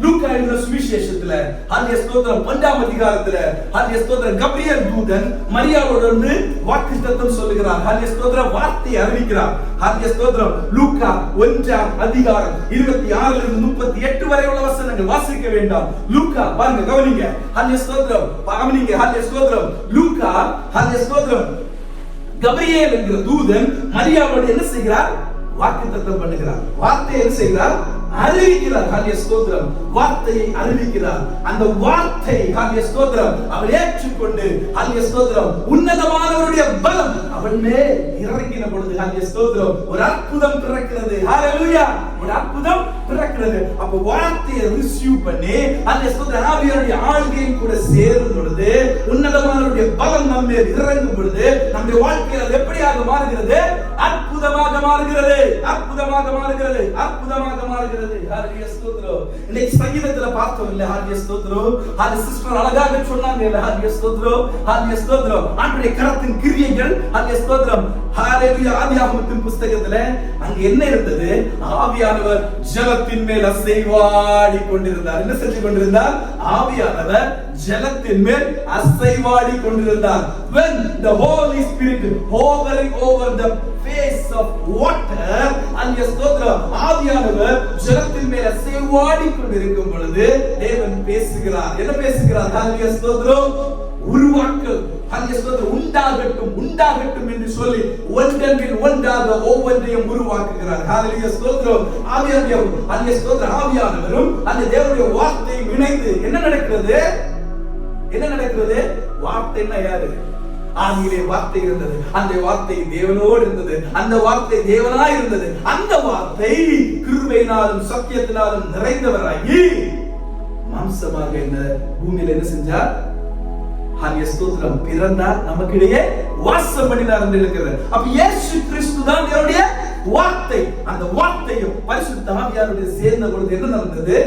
லூக்கா எழுதின சுவிசேஷத்துல ஹalleluya ஸ்தோத்திரம் 1ஆம் அதிகாரத்துல ஹalleluya ஸ்தோத்திரம் கபிரியேல் தூதன் மரியாளோடு வாக்குத்தத்தம் சொல்லுகிறார். ஹalleluya ஸ்தோத்திரம் வார்த்தையை அறிவிக்கிறார். ஹalleluya ஸ்தோத்திரம் லூக்கா 1ஆம் அதிகாரம் 26 இலிருந்து 38 வரை உள்ள வசனங்கள் வாசிக்க வேண்டாம். லூக்கா பாருங்க, கவனிங்க. ஹalleluya ஸ்தோத்திரம் கவனிங்க. ஹalleluya ஸ்தோத்திரம் லூக்கா ஹalleluya ஸ்தோத்திரம் கபிரியேல் என்கிற தூதன் மரியாளோடு என்ன செய்கிறார்? வாக்குத்தத்தம் பண்ணுகிறார். வார்த்தையை என்ன செய்கிறார்? அறிவிக்கிறார். ஹalleluya ஸ்தோத்திரம், வார்த்தையை அறிவிக்கிறார். அந்த வார்த்தை ஹalleluya ஸ்தோத்திரம் அவள் ஏற்றுக்கொண்டு ஹalleluya ஸ்தோத்திரம் உன்னதமானவருடைய பலம் அவள் மேல் இறங்கின பொழுது ஹalleluya ஸ்தோத்திரம் ஒரு அற்புதம் பிறக்கிறது. ஹalleluya, ஒரு அற்புதம் பிறக்கிறது. அப்ப வார்த்தையை ரிசீவ் பண்ணி ஹalleluya ஸ்தோத்திரம் ஆவியானுடைய ஆளுகையும் கூட சேரும் பொழுது உன்னதமானவருடைய பலம் நம்ம மேல் இறங்கும் பொழுது நம்முடைய வாழ்க்கையில் அது எப்படியாக மாறுகிறது? அற்புதமாக மாறுகிறது. அற்புதமாக மாறுகிறது. அற்புதமாக மாறுகிறது. ஹalleluya ஸ்தோத்திரம். இன்னைக்கு சங்கீதத்துல பார்த்தோம் இல்ல? ஹalleluya ஸ்தோத்திரம். ஹalleluya சிஸ்டர் அழகாக சொன்னாங்க இல்ல? ஹalleluya ஸ்தோத்திரம். ஹalleluya ஸ்தோத்திரம் ஆண்டவருடைய கரத்தின் கிரியைகள். ஹalleluya ஸ்தோத்திரம். ஹalleluya ஆதியாகமத்தின் புத்தகத்துல அங்க என்ன இருந்தது? ஆவியானவர் ஜலத்தின் மேல் அசைவாடி கொண்டிருந்தார். என்ன செஞ்சு கொண்டிருந்தார்? ஆவியானவர் ஜலத்தின் மேல் அசைவாடி கொண்டிருந்தார். When the Holy Spirit hovering over the face of water, ஹalleluya ஸ்தோத்திரம், ஆவியானவர் ஜலத்தின் மேல் அசைவாடி கொண்டிருக்கும் பொழுது தேவன் பேசுகிறார். என்ன பேசுகிறார்? ஹalleluya ஸ்தோத்திரம், உருவாக்க உண்டாகட்டும் உண்டாகட்டும் என்று சொல்லி ஒன்றன்பில் ஒன்றாக ஒவ்வொன்றையும் உருவாக்குகிறார். ஹல்லேலூயா ஸ்தோத்திரம். ஆவியானவரும் அந்த தேவனுடைய வார்த்தையும் இணைந்து என்ன நடக்கிறது? வார்த்தை என்ன? யாரு? ஆதியிலே வார்த்தை இருந்தது, அந்த வார்த்தை தேவனோடு இருந்தது, அந்த வார்த்தை தேவனாய் இருந்தது. அந்த வார்த்தை கிருபையினாலும் சத்தியத்தினாலும் நிறைந்தவராகி மாம்சமாக இந்த பூமியில என்ன செஞ்சார்? ஸ்தோத்திரம். பிறந்தார், நமக்கிடையே வாசம் பண்ணினார் என்று இருக்கிறது. அப்ப இயேசு கிறிஸ்து தான் தேவனுடைய வார்த்தை. அந்த வார்த்தையும் பரிசுத்த ஆவியானவரோடு சேர்ந்த பொழுது என்ன நடந்தது?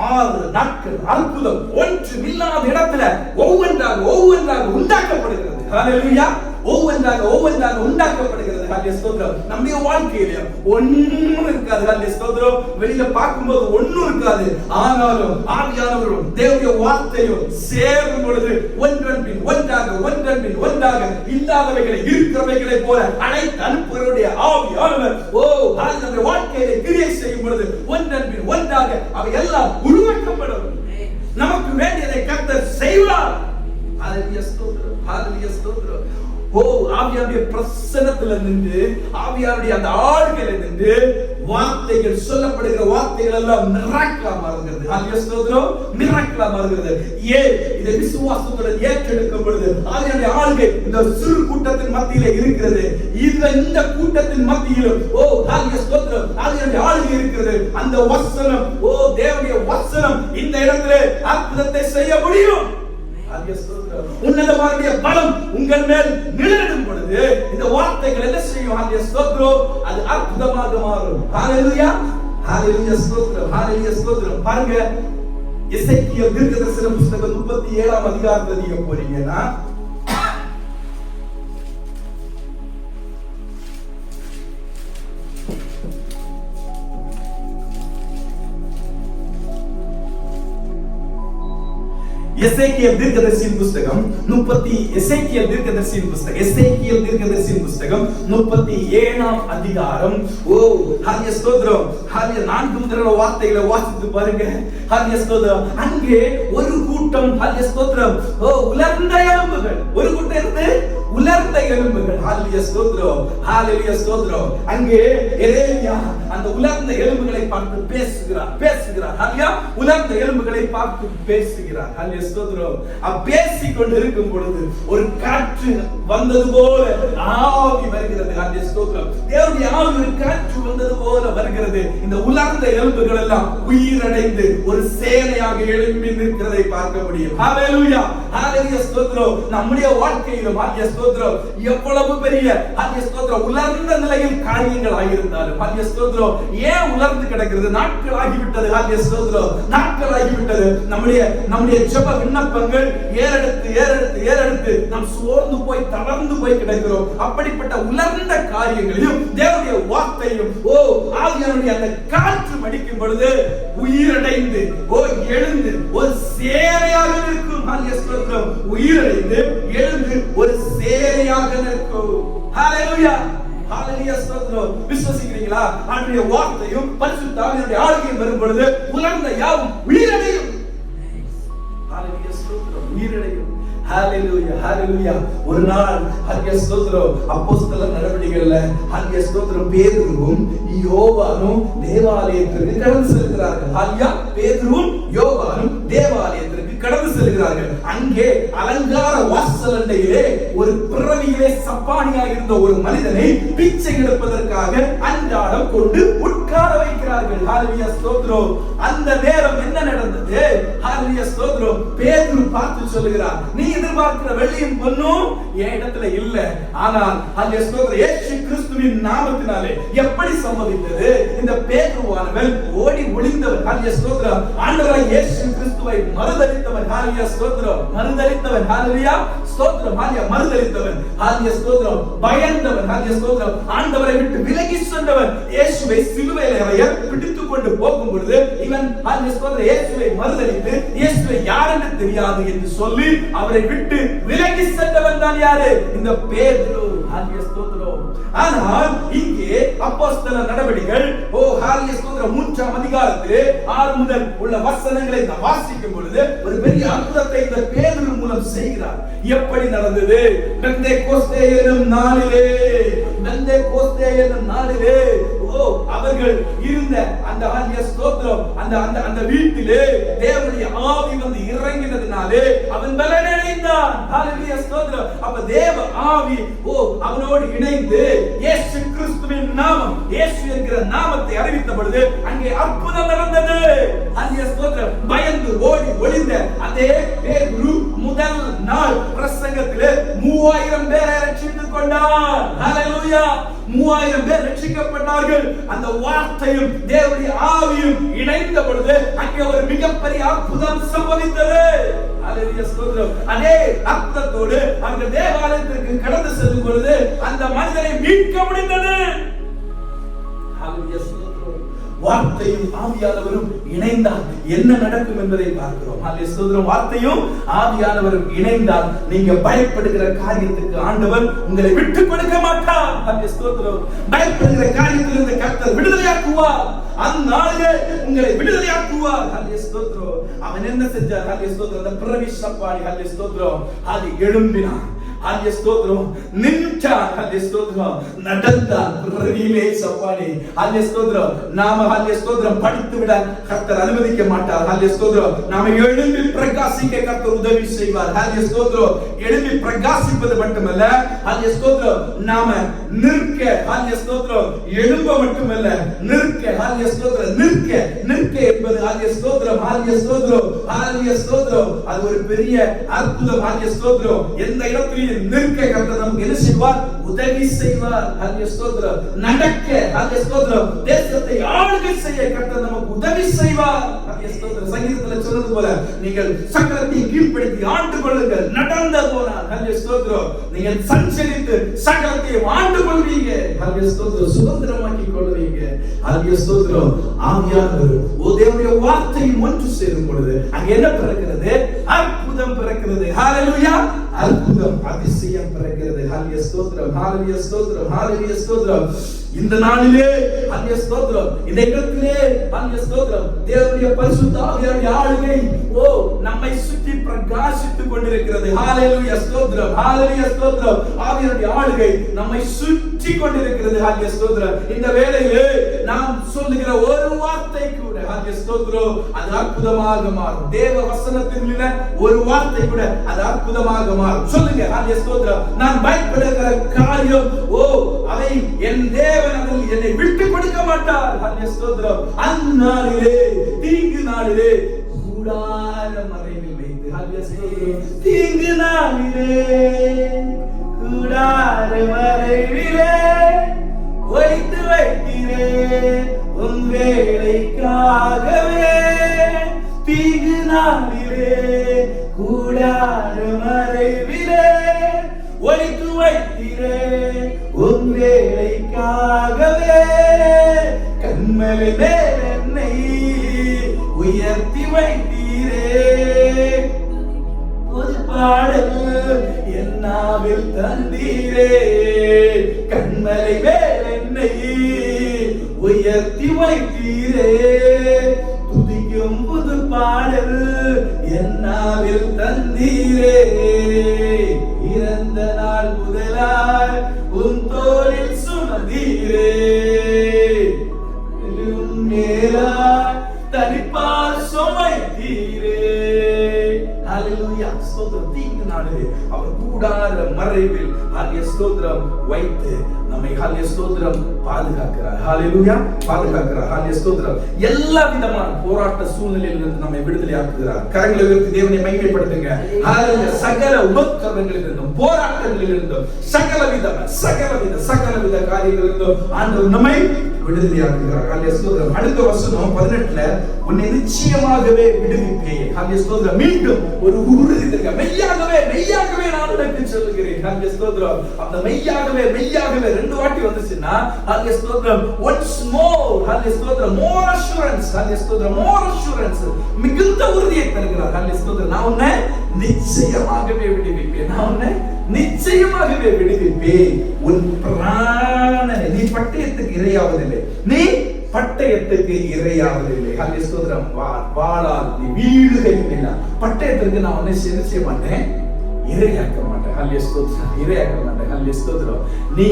6 நாட்கள் அற்புதம் ஒன்றுமில்லாத இடத்துல ஒவ்வொன்றாக உண்டாக்கப்படுகிறது. ஹல்லேலூயா. ஒவ்வொன்றாக உண்டாக்கப்படுகிறது. ஹல்லேலூயா ஸ்தோத்திரம். நம்முடைய வாழ்க்கையில ஒண்ணும் இருக்காது. ஹல்லேலூயா ஸ்தோத்திரம். வெளியில பார்க்கும்போது ஒண்ணும் இருக்காது. ஆனாலும் ஆவியானவரும் தேவனுடைய வார்த்தையும் சேரும் பொழுது ஒன்றன்பின் ஒன்றாக இல்லாதவைகளை இருக்கிறவைகளை போல அனைத்து அனுப்புகிறவருடைய ஆவியானவர் நம்முடைய வாழ்க்கையில கிரியை செய்யும் பொழுது ஒன்றன்பின் ஒன்றாக அவை எல்லாம் உருவாக்கப்படும். நமக்கு வேண்டியதை கர்த்தர் செய்வார். ஹல்லேலூயா ஸ்தோத்திரம். ஹல்லேலூயா ஸ்தோத்திரம். ஆவியாருடைய பிரசன்னத்துல நின்று, ஆவியாருடைய அந்த ஆளுகையில நின்று வார்த்தைகள், சொல்லப்படுகிற வார்த்தைகள் எல்லாம் மிராக்கிளா மாறுகிறது. ஹல்லேலூயா ஸ்தோத்திரம். மிராக்கிளா மாறுகிறது. இதை விசுவாசத்துடன் ஏற்றெடுக்கும் பொழுது ஆவியாருடைய ஆளுகை இந்த சிறு கூட்டத்தின் மத்தியிலே இருக்கிறது. இந்த கூட்டத்தின் மத்தியிலும் ஹல்லேலூயா ஸ்தோத்திரம் ஆவியாருடைய ஆளுகை இருக்கிறது. அந்த வசனம், தேவனுடைய வசனம் இந்த இடத்திலே அற்புதத்தை செய்ய முடியும். உன்னதமானவருடைய பலம் உங்கள் மேல் நிழலிடும் பொழுது இந்த வார்த்தைகள் என்ன செய்யும்? ஹல்லேலூயா ஸ்தோத்திரம். அது அற்புதமாக மாறும். ஹல்லேலூயா. ஹல்லேலூயா ஸ்தோத்திரம். ஹல்லேலூயா ஸ்தோத்திரம். பாருங்க, எசேக்கியேல் தீர்க்கதரிசன புத்தகம் 37ஆம் அதிகாரத்துல நீங்க போறீங்கன்னா எசேக்கியேல் தீர்க்கதரிசியின் புத்தகம் 37ஆம் அதிகாரம். ஹல்லேலூயா ஸ்தோத்திரம். ஹல்லேலூயா 4 முதல் வார்த்தைகளை வாசித்து பாருங்க. ஹல்லேலூயா ஸ்தோத்திரம். அங்கே ஒரு கூட்டம், ஹல்லேலூயா ஸ்தோத்திரம், உலர்ந்த எலும்புகள். ஒரு கூட்டம் இருந்து உலர்ந்த எலும்புகள். ஹல்லேலூயா ஸ்தோத்திரம். ஹல்லேலூயா ஸ்தோத்திரம். அங்கே எரேமியா அந்த உலர்ந்த எலும்புகளை பார்த்து பேசுகிறார். ஹல்லேலூயா. உலர்ந்த எலும்புகளை பார்த்து பேசுகிறார். ஹல்லேலூயா ஸ்தோத்திரம். பேசிக் கொண்டிருக்கும் பொழுது ஒரு காற்று வந்தது போல ஆவி வருகிறது. ஹல்லேலூயா ஸ்தோத்திரம். தேவனுடைய ஆவி ஒரு காற்று வந்தது போல வருகிறது. இந்த உலர்ந்த எலும்புகள் எல்லாம் உயிரடைந்து ஒரு சேனையாக எழும்பி நிற்கிறதை பார்க்க முடியும். ஹல்லேலூயா. ஹல்லேலூயா ஸ்தோத்திரம். நம்முடைய வாழ்க்கையிலும் ஹல்லேலூயா ஸ்தோத்திரம் எவ்வளவு பெரிய ஹல்லேலூயா ஸ்தோத்திரம் உலர்ந்த நிலையில் காரியங்கள் ஆகியிருந்தாலும் ஹல்லேலூயா ஸ்தோத்திரம் ஏன் உலர்ந்து கிடக்கிறது? நாட்கள் ஆகிவிட்டது. ஹல்லேலூயா ஸ்தோத்திரம். நாட்கள் ஆகிவிட்டது. நம்முடைய ஜெப விண்ணப்பங்கள் ஏறெடுத்து நாம் சோர்ந்து போய் தளர்ந்து போய் கிடக்கிறோம். அப்படிப்பட்ட உலர்ந்த காரியங்களையும் தேவனுடைய வார்த்தையும் ஆவியானவருடைய அந்த காற்று மடிக்கும் பொழுது உயிரடைந்து எழுந்து ஒரு சேனையாக நிற்கும். ஹல்லேலூயா ஸ்தோத்திரம். உயிரடைந்து எழுந்து ஒரு சேனையாக நிற்கும். ஹல்லேலூயா. ஹல்லேலூயா ஸ்தோத்திரம். விசுவாசிக்கிறீங்களா? ஆண்டவருடைய வார்த்தையும் பரிசுத்த ஆவியானவருடைய ஆளுகையும் வரும் பொழுது உலர்ந்த யாவும் உயிரடையும். ஹல்லேலூயா ஸ்தோத்திரம். உயிரடையும். ஹல்லேலூயா. ஹல்லேலூயா. ஒரு நாள் ஹல்லேலூயா ஸ்தோத்திரம் அப்போஸ்தலர் நடவடிக்கைகள்ல ஹல்லேலூயா ஸ்தோத்திரம் பேதுருவும் யோவானும் தேவாலயத்திற்கு கடந்து செல்கிறார்கள். ஹல்லேலூயா. பேதுருவும் யோவானும் தேவாலயத்திற்கு கடந்து செல்கிறார்கள். அங்கே அலங்கார வாசலண்டையிலே ஒரு பிறவியிலே சப்பானியாக இருந்த ஒரு மனிதனை பிச்சை எடுப்பதற்காக அன்றாடம் கொண்டு உட்கார வைக்கிறார்கள். ஹல்லேலூயா ஸ்தோத்திரம். அந்த நேரம் என்ன நடந்தது? ஹல்லேலூயா ஸ்தோத்திரம். பேதுரு பார்த்து சொல்லுகிறார், நீ எதிர்பார்க்கிற வெள்ளியும் பொன்னும் என் இடத்துல இல்ல. ஆனால் ஹல்லேலூயா ஸ்தோத்திரம் இயேசு கிறிஸ்துவின் நாமத்தினாலே எப்படி சம்பவித்தது? இந்த பேதுருவானவன் ஓடி ஒளிந்தவன். ஹல்லேலூயா ஸ்தோத்திரம். ஆண்டவராகிய இயேசு கிறிஸ்துவை மறுதலித்தவன். ஹல்லேலூயா ஸ்தோத்திரம். மறுதலித்தவன். ஹல்லேலூயா ஸ்தோத்திரம். மறுதலித்தவன். ஹல்லேலூயா ஸ்தோத்திரம். பயந்தவன். ஹல்லேலூயா ஸ்தோத்திரம். ஆண்டவரை விட்டு விலகி சென்றவன். இயேசுவை சிலுவையில் அறைய பிடித்துக் கொண்டு போகும் பொழுது இவன் ஹல்லேலூயா ஸ்தோத்திரம் இயேசுவை மறுதலித்து இயேசுவை யார் என்று தெரியாது என்று சொல்லி அவரை விட்டு விலகி சென்றவன் தான் யாரு? இந்த பேதுரு. ஹல்லேலூயா ஸ்தோத்திரம். ஆனால் இங்கே அப்போஸ்தலர் நடவடிக்கைகள் ஹalleluya 3ஆம் அதிகாரத்திலே 6 முதல் உள்ள வசனங்களை நாம் வாசிக்கும் பொழுது ஒரு பெரிய அற்புதத்தை இந்த பேதுரு மூலம் செய்கிறார். எப்படி நடந்தது? பெந்தேகோஸ்தே என்னும் நாளிலே அவர்கள் இருந்த அந்த ஹalleluya ஸ்தோத்திரம் அந்த வீட்டிலே தேவனுடைய ஆவி வந்து இறங்கினதினாலே அவன் பலனடைந்தான். ஹalleluya ஸ்தோத்திரம். அப்ப தேவ ஆவி அவனோடு இணைந்து இயேசு கிறிஸ்துவின் நாமம், இயேசு என்கிற நாமத்தை அறிவித்த பொழுது அங்கே அற்புதம் நடந்தது. ஹalleluya ஸ்தோத்திரம். பயந்து ஓடி ஒளிந்த அதே பேதுரு முதல் நாள் பிரசங்கத்திலே 3000 பேரை ரட்சித்துக் கொண்டார். ஹalleluya 3000 பேர் ரட்சிக்கப்பட்டார்கள். அந்த வார்த்தையும் தேவனுடைய ஆவியும் இணைந்த பொழுது அங்கே ஒரு மிகப்பெரிய அற்புதம் சம்பவித்தது. ஹalleluya ஸ்தோத்திரம். அதே அற்புதத்தோடு அவர்கள் தேவாலயத்திற்கு கடந்து செல்லும் பொழுது அந்த மனிதனை மீட்க முடிந்தது. ஹalleluya ஸ்தோத்திரம். வார்த்தையும் ஆவியானவரும் இணைந்தால் என்ன நடக்கும் என்பதை பார்க்கிறோம். ஹalleluya ஸ்தோத்திரம். வார்த்தையும் ஆவியானவரும் இணைந்தால் நீங்க பயப்படுகிற காரியத்துக்கு ஆண்டவர் உங்களை விட்டு கொடுக்க மாட்டார். ஹalleluya ஸ்தோத்திரம். பயப்படுகிற காரியத்திலிருந்து கர்த்தர் விடுதலையாக்குவார். அந்நாளிலே உங்களை விடுதலையாக்குவார். ஹalleluya ஸ்தோத்திரம். அவன் என்ன செஞ்சார்? ஹalleluya ஸ்தோத்திரம். அந்த பிரவி சப்பாடி ஹalleluya ஸ்தோத்திரம் அது எழும்பினான். ஹalleluya ஸ்தோத்திரம். நின்றான். ஹalleluya ஸ்தோத்திரம். நடந்தான். பிரவிலே சப்பாடி ஹalleluya ஸ்தோத்திரம். நாம ஹalleluya ஸ்தோத்திரம் படித்து விட கர்த்தர் அனுமதிக்க மாட்டார். ஹalleluya ஸ்தோத்திரம். நாம எழும்பி பிரகாசிக்க கர்த்தர் உதவி செய்வார். ஹalleluya ஸ்தோத்திரம். எழும்பி பிரகாசிப்பது மட்டுமல்ல, ஹalleluya ஸ்தோத்திரம், நாம நிற்க, ஹalleluya ஸ்தோத்திரம், எழும்ப மட்டுமல்ல நிற்க, ஹalleluya ஸ்தோத்திரம், நிற்க என்பது ஹalleluya ஸ்தோத்திரம், ஹalleluya ஸ்தோத்திரம், ஹalleluya ஸ்தோத்திரம். அது ஒரு பெரிய அற்புதம். ஹalleluya ஸ்தோத்திரம். எந்த இடத்திலும் நிற்க கர்த்தர் நமக்கு என்ன செய்வார்? உதவி செய்வார். ஹalleluya ஸ்தோத்திரம். நடக்க, ஹalleluya ஸ்தோத்திரம், தேசத்தை ஆளுகை செய்ய கர்த்தர் நமக்கு உதவி செய்வார். ஹalleluya ஸ்தோத்திரம். சங்கீதத்தில் சொன்னது போல நீங்கள் சக்கரத்தை கீழ்ப்படுத்தி ஆண்டு கொள்ளுங்கள். நடந்து போனார். ஹalleluya ஸ்தோத்திரம். நீங்கள் சஞ்சரித்து சக்கரத்தை ஆண்டு கொள்வீங்க. ஹalleluya ஸ்தோத்திரம். சுதந்திரமாக்கி கொள்வீங்க. ஹalleluya ஸ்தோத்திரம். ஆவியானவர் தேவனுடைய வார்த்தை ஒன்று சேரும் பொழுது அங்க என்ன பிறக்கிறது? அற்புதம் பிறக்கிறது. ஹalleluya. அற்புதம், அதிசயம் பிறக்கிறது. ஹalleluya ஸ்தோத்திரம், ஹalleluya ஸ்தோத்திரம், ஹalleluya ஸ்தோத்திரம். இந்த நாளிலே ஹalleluya ஸ்தோத்திரம், இந்த இடத்திலே ஹalleluya ஸ்தோத்திரம், தேவனுடைய பரிசுத்த ஆவியானவருடைய ஆளுகை நம்மை சுற்றி பிரகாசித்துக் கொண்டிருக்கிறது. ஹalleluya ஸ்தோத்திரம், ஹalleluya ஸ்தோத்திரம். ஆவியானவருடைய ஆளுகை நம்மை சுற்றி கொண்டிருக்கிறது. ஹalleluya ஸ்தோத்திரம். இந்த வேளையிலே நாம் சொல்லுகிற ஒரு வார்த்தை கூட ஹalleluya ஸ்தோத்திரம் அது அற்புதமாக மாறும். தேவ வசனத்தில் உள்ள ஒரு வார்த்தை கூட அது அற்புதமாக மாறும். சொல்லுங்க ஹalleluya ஸ்தோத்திரம். நான் பயப்படுகிற காரியம் அதை என் தேவன் என்னை விட்டு கொடுக்க மாட்டார். ஹalleluya ஸ்தோத்திரம். அந்நாளிலே தீங்கு நாளிலே கூடார மறைவில் வைத்து, ஹalleluya ஸ்தோத்திரம், தீங்கு நாளிலே கூடார மறைவிலே வைத்து வைக்கிறேன் உன் வேளைக்காகவே. தீங்கு நாளிலே கூடார மறைவிலே வைத்து வைக்கிறேன் உன் வேளைக்காகவே. கண்மலை மேல் என்னை உயர்த்தி வைத்தீரே. ஒரு பாடல் என்னாவில் தந்தீரே. கண்மலை மேல் என்னை உயர்த்தி வைத்தீரே. துதிக்கும் புது பாடல் என்னாவில் தந்தீரே. இறந்த நாள் முதலாய் உன் தோளில் சுமந்தீரே. மேலாய் தனிப்பால் சுமைத்தீரே. ஹalleluya ஸ்தோத்திரம். தீங்கு நாளிலே அவர் கூடார மறைவில் ஹalleluya ஸ்தோத்திரம் வைத்து நம்மை ஹalleluya ஸ்தோத்திரம் பாதுகாக்கிறார். ஹalleluya பாதுகாக்கிறார். ஹalleluya ஸ்தோத்திரம். எல்லா விதமான போராட்ட சூழ்நிலையிலிருந்து நம்மை விடுதலையாக்குகிறார். கரங்களை உயர்த்தி தேவனை மகிமைப்படுத்துங்க. ஹalleluya. சகல உபத்திரவங்களிலிருந்தும் போராட்டங்களிலிருந்தும் சகலவித காரியங்களிலிருந்தும் ஆண்டவர் நம்மை விடுதலையாக்குகிறார். ஹalleluya ஸ்தோத்திரம். அடுத்த வசனம் 18ல உன்னை நிச்சயமாகவே விடுவிப்பேன். ஹalleluya ஸ்தோத்திரம். மீண்டும் ஒரு உறுதி தருகிறார். மெய்யாகவே நான் உனக்கு சொல்லுகிறேன். ஹalleluya ஸ்தோத்திரம். அந்த மெய்யாகவே ரெண்டு வாட்டி வந்துச்சுன்னா ஹல்லேலூயா ஸ்தோத்திரம், once more ஹல்லேலூயா ஸ்தோத்திரம், more assurance ஹல்லேலூயா ஸ்தோத்திரம், more assurance, மிகுந்த உறுதியை தருகிறார். ஹல்லேலூயா ஸ்தோத்திரம், நான் உன்னை நிச்சயமாகவே விடுவிப்பேன், நான் உன்னை நிச்சயமாகவே விடுவிப்பேன். உன் பிராணனை, நீ பட்டயத்துக்கு இரையாவதில்லை, நீ பட்டயத்துக்கு இரையாவதில்லை. ஹல்லேலூயா ஸ்தோத்திரம், வாளால் நீ வீழுகையும் இல்லை. பட்டயத்திற்கு நான் உன்னை செய்ய மாட்டேன், இரையாக்க மாட்டேன். ஹல்லேலூயா ஸ்தோத்திரம், இரையாக்க மாட்டேன். ஹல்லேலூயா ஸ்தோத்திரம், நீ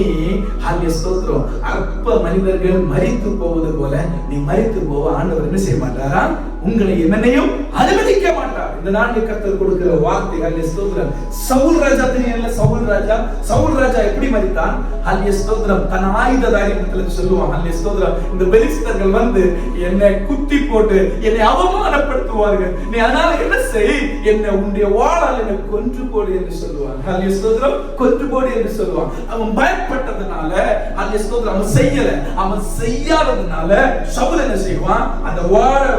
ஹல்லேலூயா ஸ்தோத்திரம், அற்ப மனிதர்கள் மரித்து போவது போல நீ மரித்து போக ஆண்டவர் என்ன செய்ய மாட்டாரா? உங்களை என்னையும் அனுமதிக்க மாட்டார். இந்த நான்கு கர்த்தர் கொடுக்கிற வார்த்தை. ஹல்லேலூயா ஸ்தோத்திரம், சவுல் ராஜா தெரியல, சவுல் ராஜா எப்படி மரித்தான்? ஹல்லேலூயா ஸ்தோத்திரம், தன் ஆயுததாரியிடத்துல சொல்லுவான். ஹல்லேலூயா ஸ்தோத்திரம், இந்த பெலிஸ்தர்கள் வந்து என்னை குத்தி போட்டு என்னை அவமானப்படுத்துவார்கள், நீ அதனால என்ன செய், என்னை உன்னுடைய வாளால் என்னை கொன்று போடு என்று சொல்லுவான். ஹல்லேலூயா ஸ்தோத்திரம், கொன்று போடு என்று சொல்லுவான். அவன் பயப்பட்டதனால ஹல்லேலூயா ஸ்தோத்திரம் அவன் செய்யல. அவன் செய்யாததனால சவுல் என்ன செய்வான்? அந்த வாளை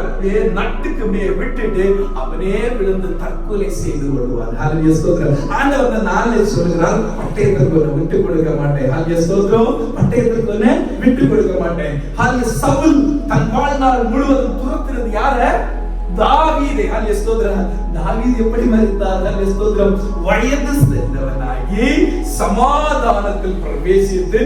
நட்டுக்கு அப்படியே விட்டுட்டு அவனே விழுந்து தற்கொலை செய்து கொள்வான். ஹல்லேலூயா ஸ்தோத்திரம், ஆண்டவர் அந்த நாளில் சொல்கிறார், பட்டயத்திற்கு ஒன்று விட்டு கொடுக்க மாட்டேன். ஹல்லேலூயா ஸ்தோத்திரம், பட்டயத்திற்கு ஒன்று விட்டு கொடுக்க மாட்டேன். ஹல்லேலூயா, சவுல் தன் வாழ்நாள் முழுவதும் துரத்தினது யார? தாவீதை. ஹல்லேலூயா ஸ்தோத்திரம், தாவீது எப்படி மரித்தார்? ஹல்லேலூயா ஸ்தோத்திரம், வயது சென்றவனாகி சமாதானத்தில் பிரவேசித்து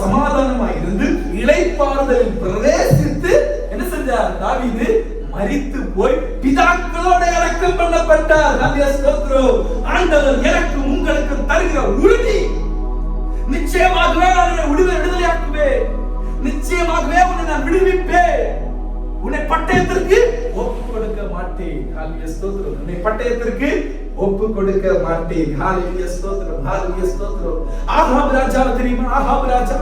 சமாதானமாய் இருந்து இளைப்பாறுதலில் பிரவேசித்து என்ன செஞ்சார்? தாவீது மரித்து போய் பிதாக்களோட அடக்கம் பண்ணப்பட்டார். ஹல்லேலூயா ஸ்தோத்திரம், ஆண்டவர் எனக்கு உங்களுக்கு தருகிற உறுதி, நிச்சயமாகவே உன்னை விடுதலையாக்குவேன், நிச்சயமாகவே உன்னை நான் விடுவிப்பேன், உன்னை பட்டயத்திற்கு ஒப்பு கொடுக்க மாட்டேன். ஹல்லேலூயா ஸ்தோத்திரம், உன்னை பட்டயத்திற்கு ஒப்பு கொடுக்க மாட்டேன். ஹல்லேலூயா ஸ்தோத்திரம், ஹல்லேலூயா ஸ்தோத்திரம். ஆகாப் ராஜா தெரியுமா? ஆகாப் ராஜா,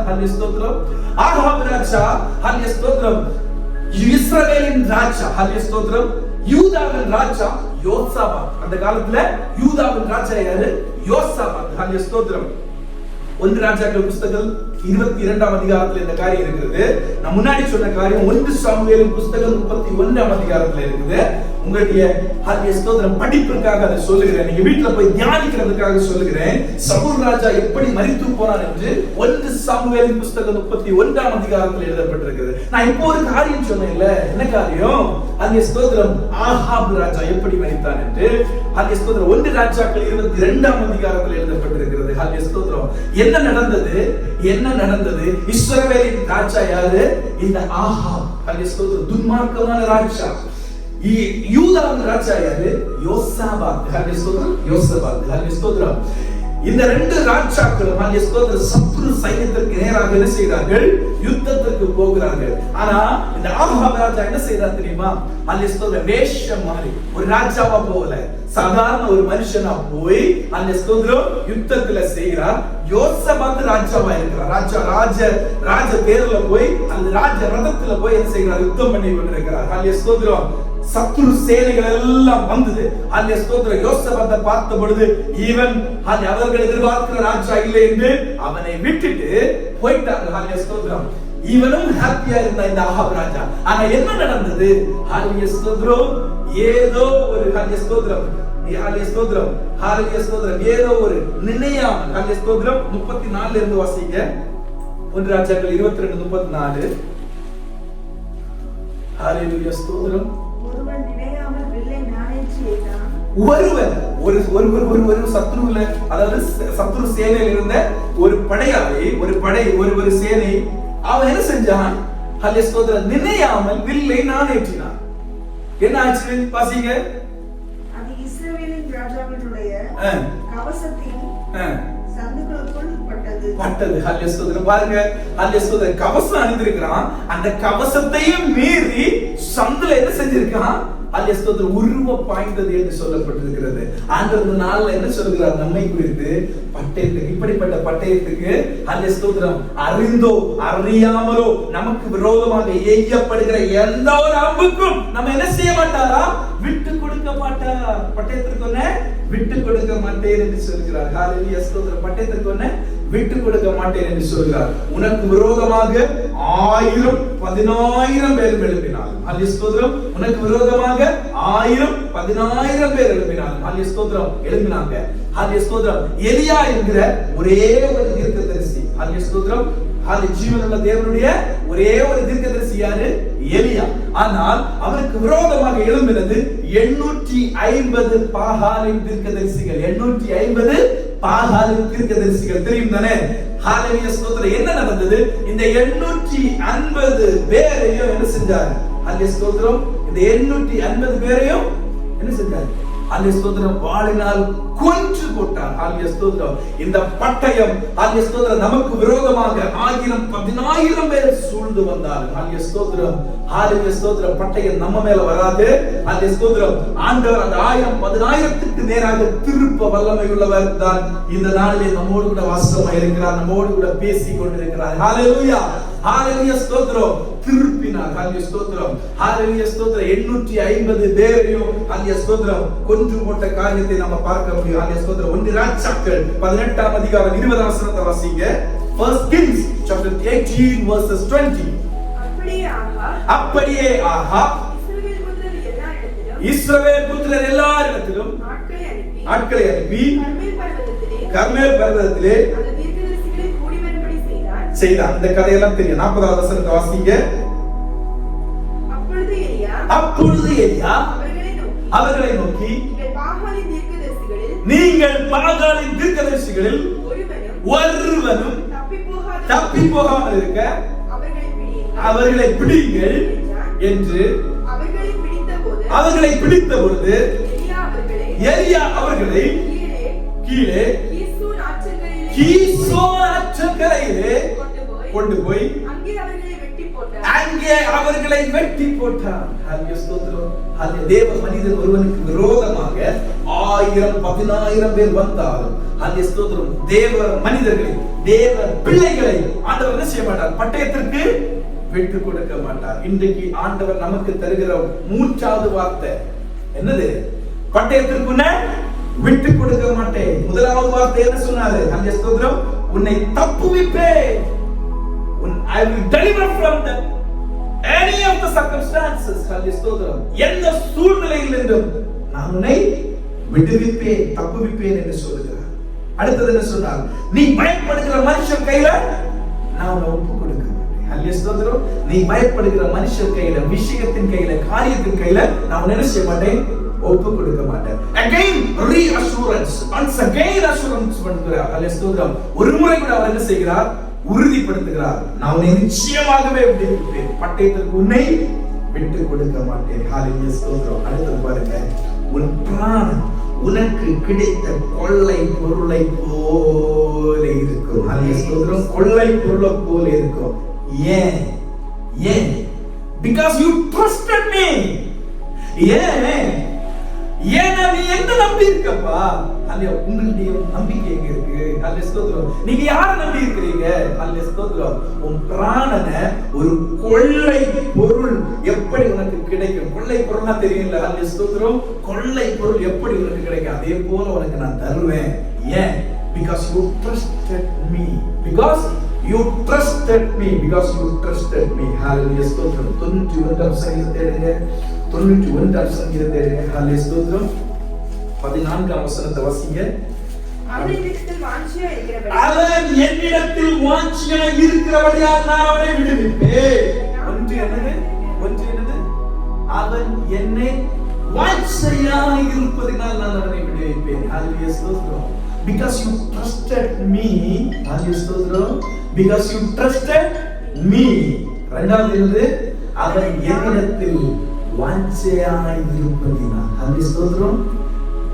ஹல்லேலூயா ஸ்தோத்திரம், ஆகாப் ராஜா, ஹல்லேலூயா ஸ்தோத்திரம், இஸ்ரவேலின் ராஜா. ஹல்லேலூயா ஸ்தோத்திரம், யூதாவின் ராஜா யோசாபாத். அந்த காலத்துல யூதாவின் ராஜா யாரு? யோசாபாத். ஹல்லேலூயா ஸ்தோத்திரம். 1 ராஜாக்கள் புத்தகம் 22ஆம் அதிகாரத்துல இந்த காரியம் இருக்குது. நான் முன்னாடி சொன்ன காரியம் 1 சாமுவேலின் புத்தகம் 31ஆம் அதிகாரத்துல இருக்குது. உங்களுடைய ஹல்லேலூயா ஸ்தோத்திரம் படிப்பிற்காக அதை சொல்லுகிறேன், நீங்க வீட்டுல போய் தியானிக்கிறதுக்காக சொல்லுகிறேன். சவுல் ராஜா எப்படி மரித்து போனான் என்று 1 சாமுவேலின் புத்தகம் 31ஆம் அதிகாரத்தில் எழுதப்பட்டிருக்கிறது. நான் இப்போ ஒரு காரியம் சொன்னேன்ல, என்ன காரியம்? ஹல்லேலூயா ஸ்தோத்திரம், ஆகாப் ராஜா எப்படி மரித்தான் என்று ஹல்லேலூயா ஸ்தோத்திரம் 1 ராஜாக்கள் 22ஆம் அதிகாரத்தில் எழுதப்பட்டிருக்கிறது. ஹல்லேலூயா ஸ்தோத்திரம், என்ன நடந்தது? இஸ்ரவேலின் ராஜா யாரு? இந்த ஆகாப். ஹல்லேலூயா ஸ்தோத்திரம், துன்மார்க்கமான ராஜா. யூதாவின் ராஜா யாரு? யோசாபாத். ஹல்லேலூயா ஸ்தோத்திரம், யோசாபாத். ஹல்லேலூயா ஸ்தோத்திரம், இந்த 2 ராஜாக்களும் ஹல்லேலூயா ஸ்தோத்திரம் சத்ரு சைன்யத்திற்கு நேராக என்ன செய்கிறார்கள்? யுத்தத்திற்கு போகிறார்கள். ஆனா இந்த ஆகாப் ராஜா என்ன செய்தார் தெரியுமா? ஹல்லேலூயா ஸ்தோத்திரம், வேஷம் மாறி ஒரு ராஜாவா போகல, சாதாரண ஒரு மனுஷனா போய் ஹல்லேலூயா ஸ்தோத்திரம் யுத்தத்துல செய்கிறார். யோசாபாத் ராஜாவா இருக்கிறார். ராஜ தேர்ல போய் அந்த ராஜ ரதத்துல போய் என்ன செய்கிறார்? யுத்தம் பண்ணி கொண்டிருக்கிறார். ஹல்லேலூயா ஸ்தோத்திரம், சத்துரு சேனைகள் எல்லாம் வந்தது. ஹல்லேலூயா ஸ்தோத்திரம், யோசாபாத்தை பார்த்த பொழுது இவன் அவர்கள் எதிர்பார்க்கிற ராஜா இல்லை என்று அவனை விட்டுட்டு போயிட்டாங்க. ஹல்லேலூயா ஸ்தோத்திரம், இவனும் ஹாப்பியா இருந்த இந்த ஆகாப் ராஜா. ஆனா என்ன நடந்தது? ஹல்லேலூயா ஸ்தோத்திரம், ஏதோ ஒரு ஹல்லேலூயா ஸ்தோத்திரம், ஹல்லேலூயா ஸ்தோத்திரம், ஹல்லேலூயா ஸ்தோத்திரம், ஏதோ ஒரு நினையாமல். ஹல்லேலூயா ஸ்தோத்திரம் 34 இருந்து வாசிங்க. 1 ராஜாக்கள் 22:34. ஹல்லேலூயா ஸ்தோத்திரம், ஒருவன் நினையாமல் வில்லை நாணேற்றி வைத்தான். ஒரு சத்ருல, அதாவது சத்ரு சேனையில் இருந்த ஒரு படையாளி, ஒரு சேனை, அவன் என்ன செஞ்சான்? ஹல்லேலூயா ஸ்தோத்திரம், நினையாமல் வில்லை நாணேற்றினான். என்ன ஆச்சு? வாசிங்க. அது இஸ்ரவேலின் ராஜாவினுடைய கவசத்தின் சந்துகளுக்குள் பட்டது. ஹல்லேலூயா ஸ்தோத்திரம், பாருங்க. ஹல்லேலூயா ஸ்தோத்திரம், கவசம் அணிந்திருக்கிறான், அந்த கவசத்தையும் மீறி சந்துல என்ன செஞ்சிருக்கான்? ஹல்லேலூயா ஸ்தோத்திரம், உருவ பாய்ந்தது என்று சொல்லப்பட்டிருக்கிறது. ஆண்டவர் நாள்ல என்ன சொல்கிறார் நம்மை குறித்து? பட்டயத்துக்கு, இப்படிப்பட்ட பட்டயத்துக்கு ஹல்லேலூயா ஸ்தோத்திரம், அறிந்தோ அறியாமலோ நமக்கு விரோதமாக எய்யப்படுகிற எந்த ஒரு அம்புக்கும் நம்ம என்ன செய்ய மாட்டாரா? விட்டு கொடுக்க மாட்டார். பட்டயத்திற்கு ஒண்ணே விட்டு கொடுக்க மாட்டேன் என்று சொல்கிறார். ஹல்லேலூயா ஸ்தோத்திரம், பட்டயத்திற்கு ஒண்ணே விட்டு கொடுக்க மாட்டேன் என்று சொல்கிறார். உனக்கு விரோதமாக 1000 10,000 பேர் எழுப்பினாலும், ஹல்லேலூயா ஸ்தோத்திரம். உனக்கு விரோதமாக 1000 10,000 பேர் எழுப்பினாலும், ஹல்லேலூயா ஸ்தோத்திரம், எழுப்பினாங்க. ஹல்லேலூயா ஸ்தோத்திரம். எலியா என்கிற ஒரே ஒரு தீர்க்கதரிசி, ஹல்லேலூயா ஸ்தோத்திரம், ஜீவனுள்ள தேவனுடைய ஒரே ஒரு தீர்க்கதரிசி யாரு? எலியா. ஆனால் அவருக்கு விரோதமாக எழும்பினது 850 பாகாலின் தீர்க்கதரிசிகள். 850 பாகாலின் தீர்க்கதரிசிகள் தெரியும் தானே? ஹல்லேலூயா ஸ்தோத்திரம். என்ன நடந்தது? இந்த 850 பேரையும் என்ன செஞ்சார்? ஹல்லேலூயா ஸ்தோத்திரம். இந்த 850 பேரையும் என்ன செஞ்சார்? ஹல்லேலூயா ஸ்தோத்திரம். வாளினால் கொன்று போட்டார். ஹல்லேலூயா ஸ்தோத்திரம். இந்த பட்டயம் ஹல்லேலூயா ஸ்தோத்திரம் நமக்கு விரோதமாக 1000 10,000 பேர் சூழ்ந்து வந்தார். ஹல்லேலூயா ஸ்தோத்திரம். ஹல்லேலூயா ஸ்தோத்திரம். பட்டயம் நம்ம மேல வராது. ஹல்லேலூயா ஸ்தோத்திரம். ஆண்டவர் அந்த 1000 10,000க்கு நேராக திருப்ப வல்லமை உள்ளவர் தான் இந்த நாளிலே நம்மோடு கூட வாசமாய் இருக்கிறார், நம்மோடு கூட பேசிக் கொண்டிருக்கிறார். ஹல்லேலூயா ஹல்லேலூயா ஸ்தோத்திரம். திருப்பினார். ஹல்லேலூயா ஸ்தோத்திரம். ஹல்லேலூயா ஸ்தோத்திரம். 850 பேரையும் ஹல்லேலூயா ஸ்தோத்திரம் கொன்று போட்ட காரியத்தை நம்ம பார்க்க முடியும். ஹல்லேலூயா ஸ்தோத்திரம். 1 ராஜாக்கள் 18ஆம் அதிகாரம் 20ஆம் வசனத்தை வாசிங்க. 1 Kings chapter 18 verses 20. அப்படியே ஆகா இஸ்ரவேல் புத்திரர் எல்லாரிடத்திலும் ஆட்களை அனுப்பி கர்மேல் பர்வதத்திலே செய்தார். இந்த கதையெல்லாம் தெரியும். 40ஆம் வசனத்தை வாசிங்க. அப்பொழுது எலியா அவர்களை நோக்கி, நீங்கள் பாகாலின் தீர்க்கதரிசிகளில் ஒருவனும் தப்பி போகாமல் இருக்க அவர்களை பிடிங்கள் என்று அவர்களை பிடித்த பொழுது எலியா அவர்களை கீழே கீசோன் ஆற்றங்கரையிலே கொண்டு போய் அங்கே அவர்களை வெட்டி போட்டார். ஹல்லேலூயா ஸ்தோத்திரம். ஹல்லேலூயா. தேவ மனிதன் ஒருவனுக்கு விரோதமாக 1000 10,000 பேர் வந்தாலும், ஹல்லேலூயா ஸ்தோத்திரம், தேவ மனிதர்களை தேவ பிள்ளைகளை ஆண்டவர் என்ன செய்ய மாட்டார்? பட்டயத்திற்கு விட்டு கொடுக்க மாட்டார். இன்றைக்கு ஆண்டவர் நமக்கு தருகிற 3வது வார்த்தை என்னது? பட்டயத்திற்கு விட்டு கொடுக்க மாட்டேன். 1வது வார்த்தை என்ன சொன்னாரு? ஹல்லேலூயா ஸ்தோத்திரம். உன்னை தப்புவிப்பேன். I will deliver from them any of the circumstances. ஹல்லேலூயா ஸ்தோத்திரம். எந்த சூழ்நிலையிலிருந்தும் நான் உன்னை விடுவிப்பேன், தப்புவிப்பேன் என்று சொல்கிறார். அடுத்தது என்ன சொன்னார்? நீ பயப்படுகிற மனுஷன் கையில நான் உன்னை ஒப்பு கொடுக்க மாட்டேன். ஹல்லேலூயா ஸ்தோத்திரம். நீ பயப்படுகிற மனுஷன் கையில, விஷயத்தின் கையில, காரியத்தின் கையில நான் உன்னை என்ன செய்ய மாட்டேன்? ஒப்பு கொடுக்க மாட்டேன். Again reassurance. Once again assurance பண்றார். ஹல்லேலூயா ஸ்தோத்திரம். ஒரு முறை கூட அவர் என்ன செய்கிறார்? உறுதிப்படுத்துகிறார். நான் உன்னை நிச்சயமாகவே விடுவிப்பேன், பட்டயத்திற்கு உன்னை விட்டு கொடுக்க மாட்டேன். ஹல்லேலூயா ஸ்தோத்திரம். அடுத்து பாருங்க. உன் பிராணன் உனக்கு கிடைத்த கொள்ளை பொருளை போல இருக்கும். ஹல்லேலூயா ஸ்தோத்திரம். கொள்ளை பொருளை போல இருக்கும். ஏன்? Because you trusted me. ஏன்னா நீ என்ன நம்பி இருக்கப்பா? அல்ல, உங்களுடைய நம்பிக்கை எங்க இருக்கு? ஹல்லேலூயா ஸ்தோத்திரம். நீங்க யாரை நம்பி இருக்கிறீங்க? ஹல்லேலூயா ஸ்தோத்திரம். உன் பிராணனை ஒரு கொள்ளை பொருள் எப்படி உனக்கு கிடைக்கும்? கொள்ளை பொருள்னா தெரியும்ல? ஹல்லேலூயா ஸ்தோத்திரம். கொள்ளை பொருள் எப்படி உனக்கு கிடைக்கும்? அதே போல உனக்கு நான் தருவேன். ஏன்? Because you trusted me. Because you trusted me. Because you trusted me. ஹல்லேலூயா ஸ்தோத்திரம். 91ஆம் சங்கீதத்தை எடுங்க. 91ஆம் சங்கீதத்தை எடுங்க. ஹல்லேலூயா ஸ்தோத்திரம். 14ஆம் வசனத்தை வாசிங்க. அவன் என்னிடத்தில் வாஞ்சியா இருக்கிறபடியால் நான் அவனை விடுவிப்பேன். ஒன்று என்னது? அவன் என்னை வாஞ்சியா இருப்பதினால் நான் அவனை விடுவிப்பேன். ஹல்லேலூயா ஸ்தோத்திரம். Because you trusted me. ஹல்லேலூயா ஸ்தோத்திரம். Because you trusted me. இரண்டாவது என்னது? அவன் என்னிடத்தில் வாஞ்சையாய் இருப்பதினால். ஹல்லேலூயா ஸ்தோத்திரம்.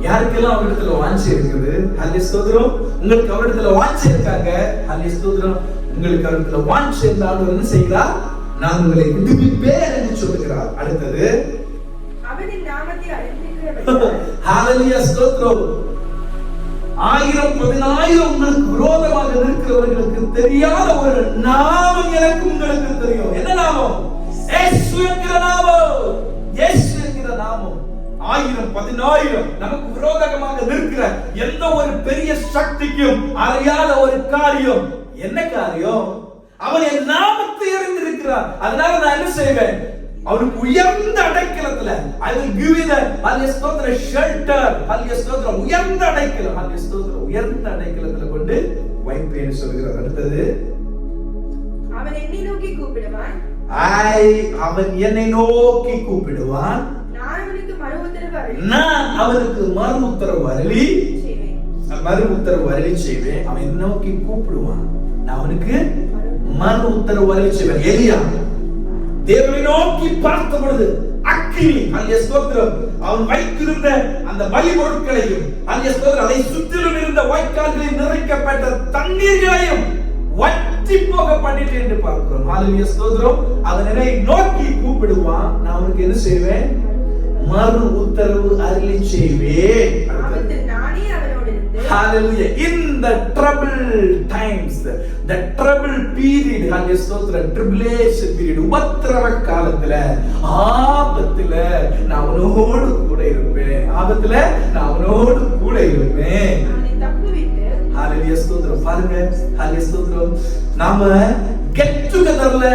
யாருக்கெல்லாம் அவரிடத்துல வாஞ்சை இருக்குது? ஹல்லேலூயா ஸ்தோத்திரம். உங்களுக்கு அவரிடத்துல வாஞ்சை இருக்காங்க. ஹல்லேலூயா ஸ்தோத்திரம். உங்களுக்கு அவரிடத்துல வாஞ்சை இருந்தாலும் என்ன செய்கிறார்? நான் உங்களை விடுவிப்பேன் என்று சொல்கிறார். அடுத்தது அவரின் நாமத்தை அறிந்திருக்கிறவர்கள். ஹல்லேலூயா ஸ்தோத்திரம். 1000 10,000 உங்களுக்கு விரோதமாக இருக்கிறவர்களுக்கு தெரியாத ஒரு நாமம் எனக்கு உங்களுக்கு தெரியும். என்ன நாமம்? இயேசு என்கிற நாமம். இயேசு என்கிற நாமம். 1000 10000 நமக்கு விரோதமாக நிற்கிற எந்த ஒரு பெரிய சக்திக்கும் அறியாத ஒரு காரியம். என்ன காரியம்? அவன் என் நாமத்தை அறிந்திருக்கிறான். அதனால நான் என்ன செய்வேன்? அவனுக்கு உயர்ந்த அடைக்கலத்துல I will give you the hallelujah shelter. ஹல்லேலூயா உயர்ந்த அடைக்கலம். ஹல்லேலூயா உயர்ந்த அடைக்கலத்துல கொண்டு வைப்பேன்னு சொல்கிறார். அடுத்தது அவன் என்னை நோக்கி கூப்பிடுவான். அவன் என்னை நோக்கி கூப்பிடுவான். நான் அவனுக்கு மறு உத்தரவு அருளி செய்வேன். அவன் என்னை நோக்கி கூப்பிடுவான். நான் அவனுக்கு மறு உத்தரவு அருளி செய்வேன். எலியா தேவனை நோக்கி பார்த்த பொழுது அக்கினி, ஹல்லேலூயா, அவன் வைத்திருந்த அந்த பலி பொருட்களையும், ஹல்லேலூயா, அதை சுற்றிலும் இருந்த வாய்க்கால்களில் நிறைக்கப்பட்ட தண்ணீர்களையும் வற்றி போக பண்ணிட்டு என்று பார்க்கிறோம். ஹல்லேலூயா. அவன் என்னை நோக்கி கூப்பிடுவான். நான் அவனுக்கு என்ன செய்வேன்? மறு உத்தரவு அருளி செய்வேன். Hallelujah. In the trouble times, the trouble period, hallelujah, tribulation period, உபத்திரவ காலத்துல, ஆபத்துல நான் அவனோடு கூட இருப்பேன். ஆபத்துல நான் அவனோடு கூட இருப்பேன். ஹalleluya ஸ்தோத்திரம். பாருங்க, ஹalleluya ஸ்தோத்திரம். நாம கெட் டுகெதர்ல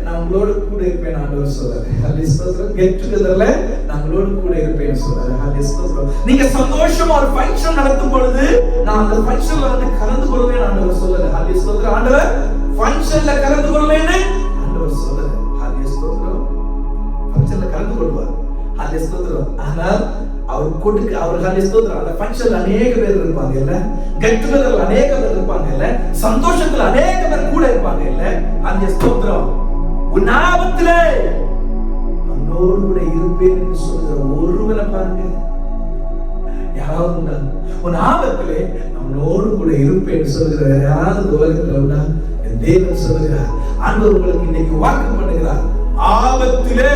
நம்மளோட கூட இருப்பேன் ஆண்டவர் சொல்றாரு. ஹalleluya ஸ்தோத்திரம். கெட் டுகெதர்ல நம்மளோட கூட இருப்பேன்னு சொல்றாரு. ஹalleluya ஸ்தோத்திரம். நீங்க சந்தோஷமா ஒரு ஃபங்க்ஷன் நடத்தும் பொழுது நான் அந்த ஃபங்க்ஷன்ல வந்து கலந்து கொள்வேன் ஆண்டவர் சொல்றாரு. ஹalleluya ஸ்தோத்திரம். ஆண்டவர் ஃபங்க்ஷன்ல கலந்து கொள்வேன்னு ஆண்டவர் சொல்றாரு. ஹalleluya ஸ்தோத்திரம். ஃபங்க்ஷன்ல கலந்து கொள்வார். ஹalleluya ஸ்தோத்திரம். ஆனால் அவர் ஹalleluya ஸ்தோத்திரம். அந்த ஃபங்க்ஷன்ல அநேக பேர் இருப்பாங்க இல்ல, கெட் டுகெதர்ல அநேக பேர் இருப்பாங்க இல்ல, சந்தோஷத்துல அநேக பேர் கூட இருப்பாங்க இல்ல. ஹalleluya ஸ்தோத்திரம். உன் ஆபத்திலே அவனோடு கூட இருப்பேன் என்று சொல்ற ஒருவனை பாருங்க. யாராவது உண்டா? உன் ஆபத்திலே அவனோடு கூட இருப்பேன் சொல்கிற யாராவது உலகத்துல உண்டா? என் தேவன் சொல்லுகிறார். ஆண்டவர் உங்களுக்கு இன்னைக்கு வாக்கு பண்ணுகிறார். ஆபத்திலே,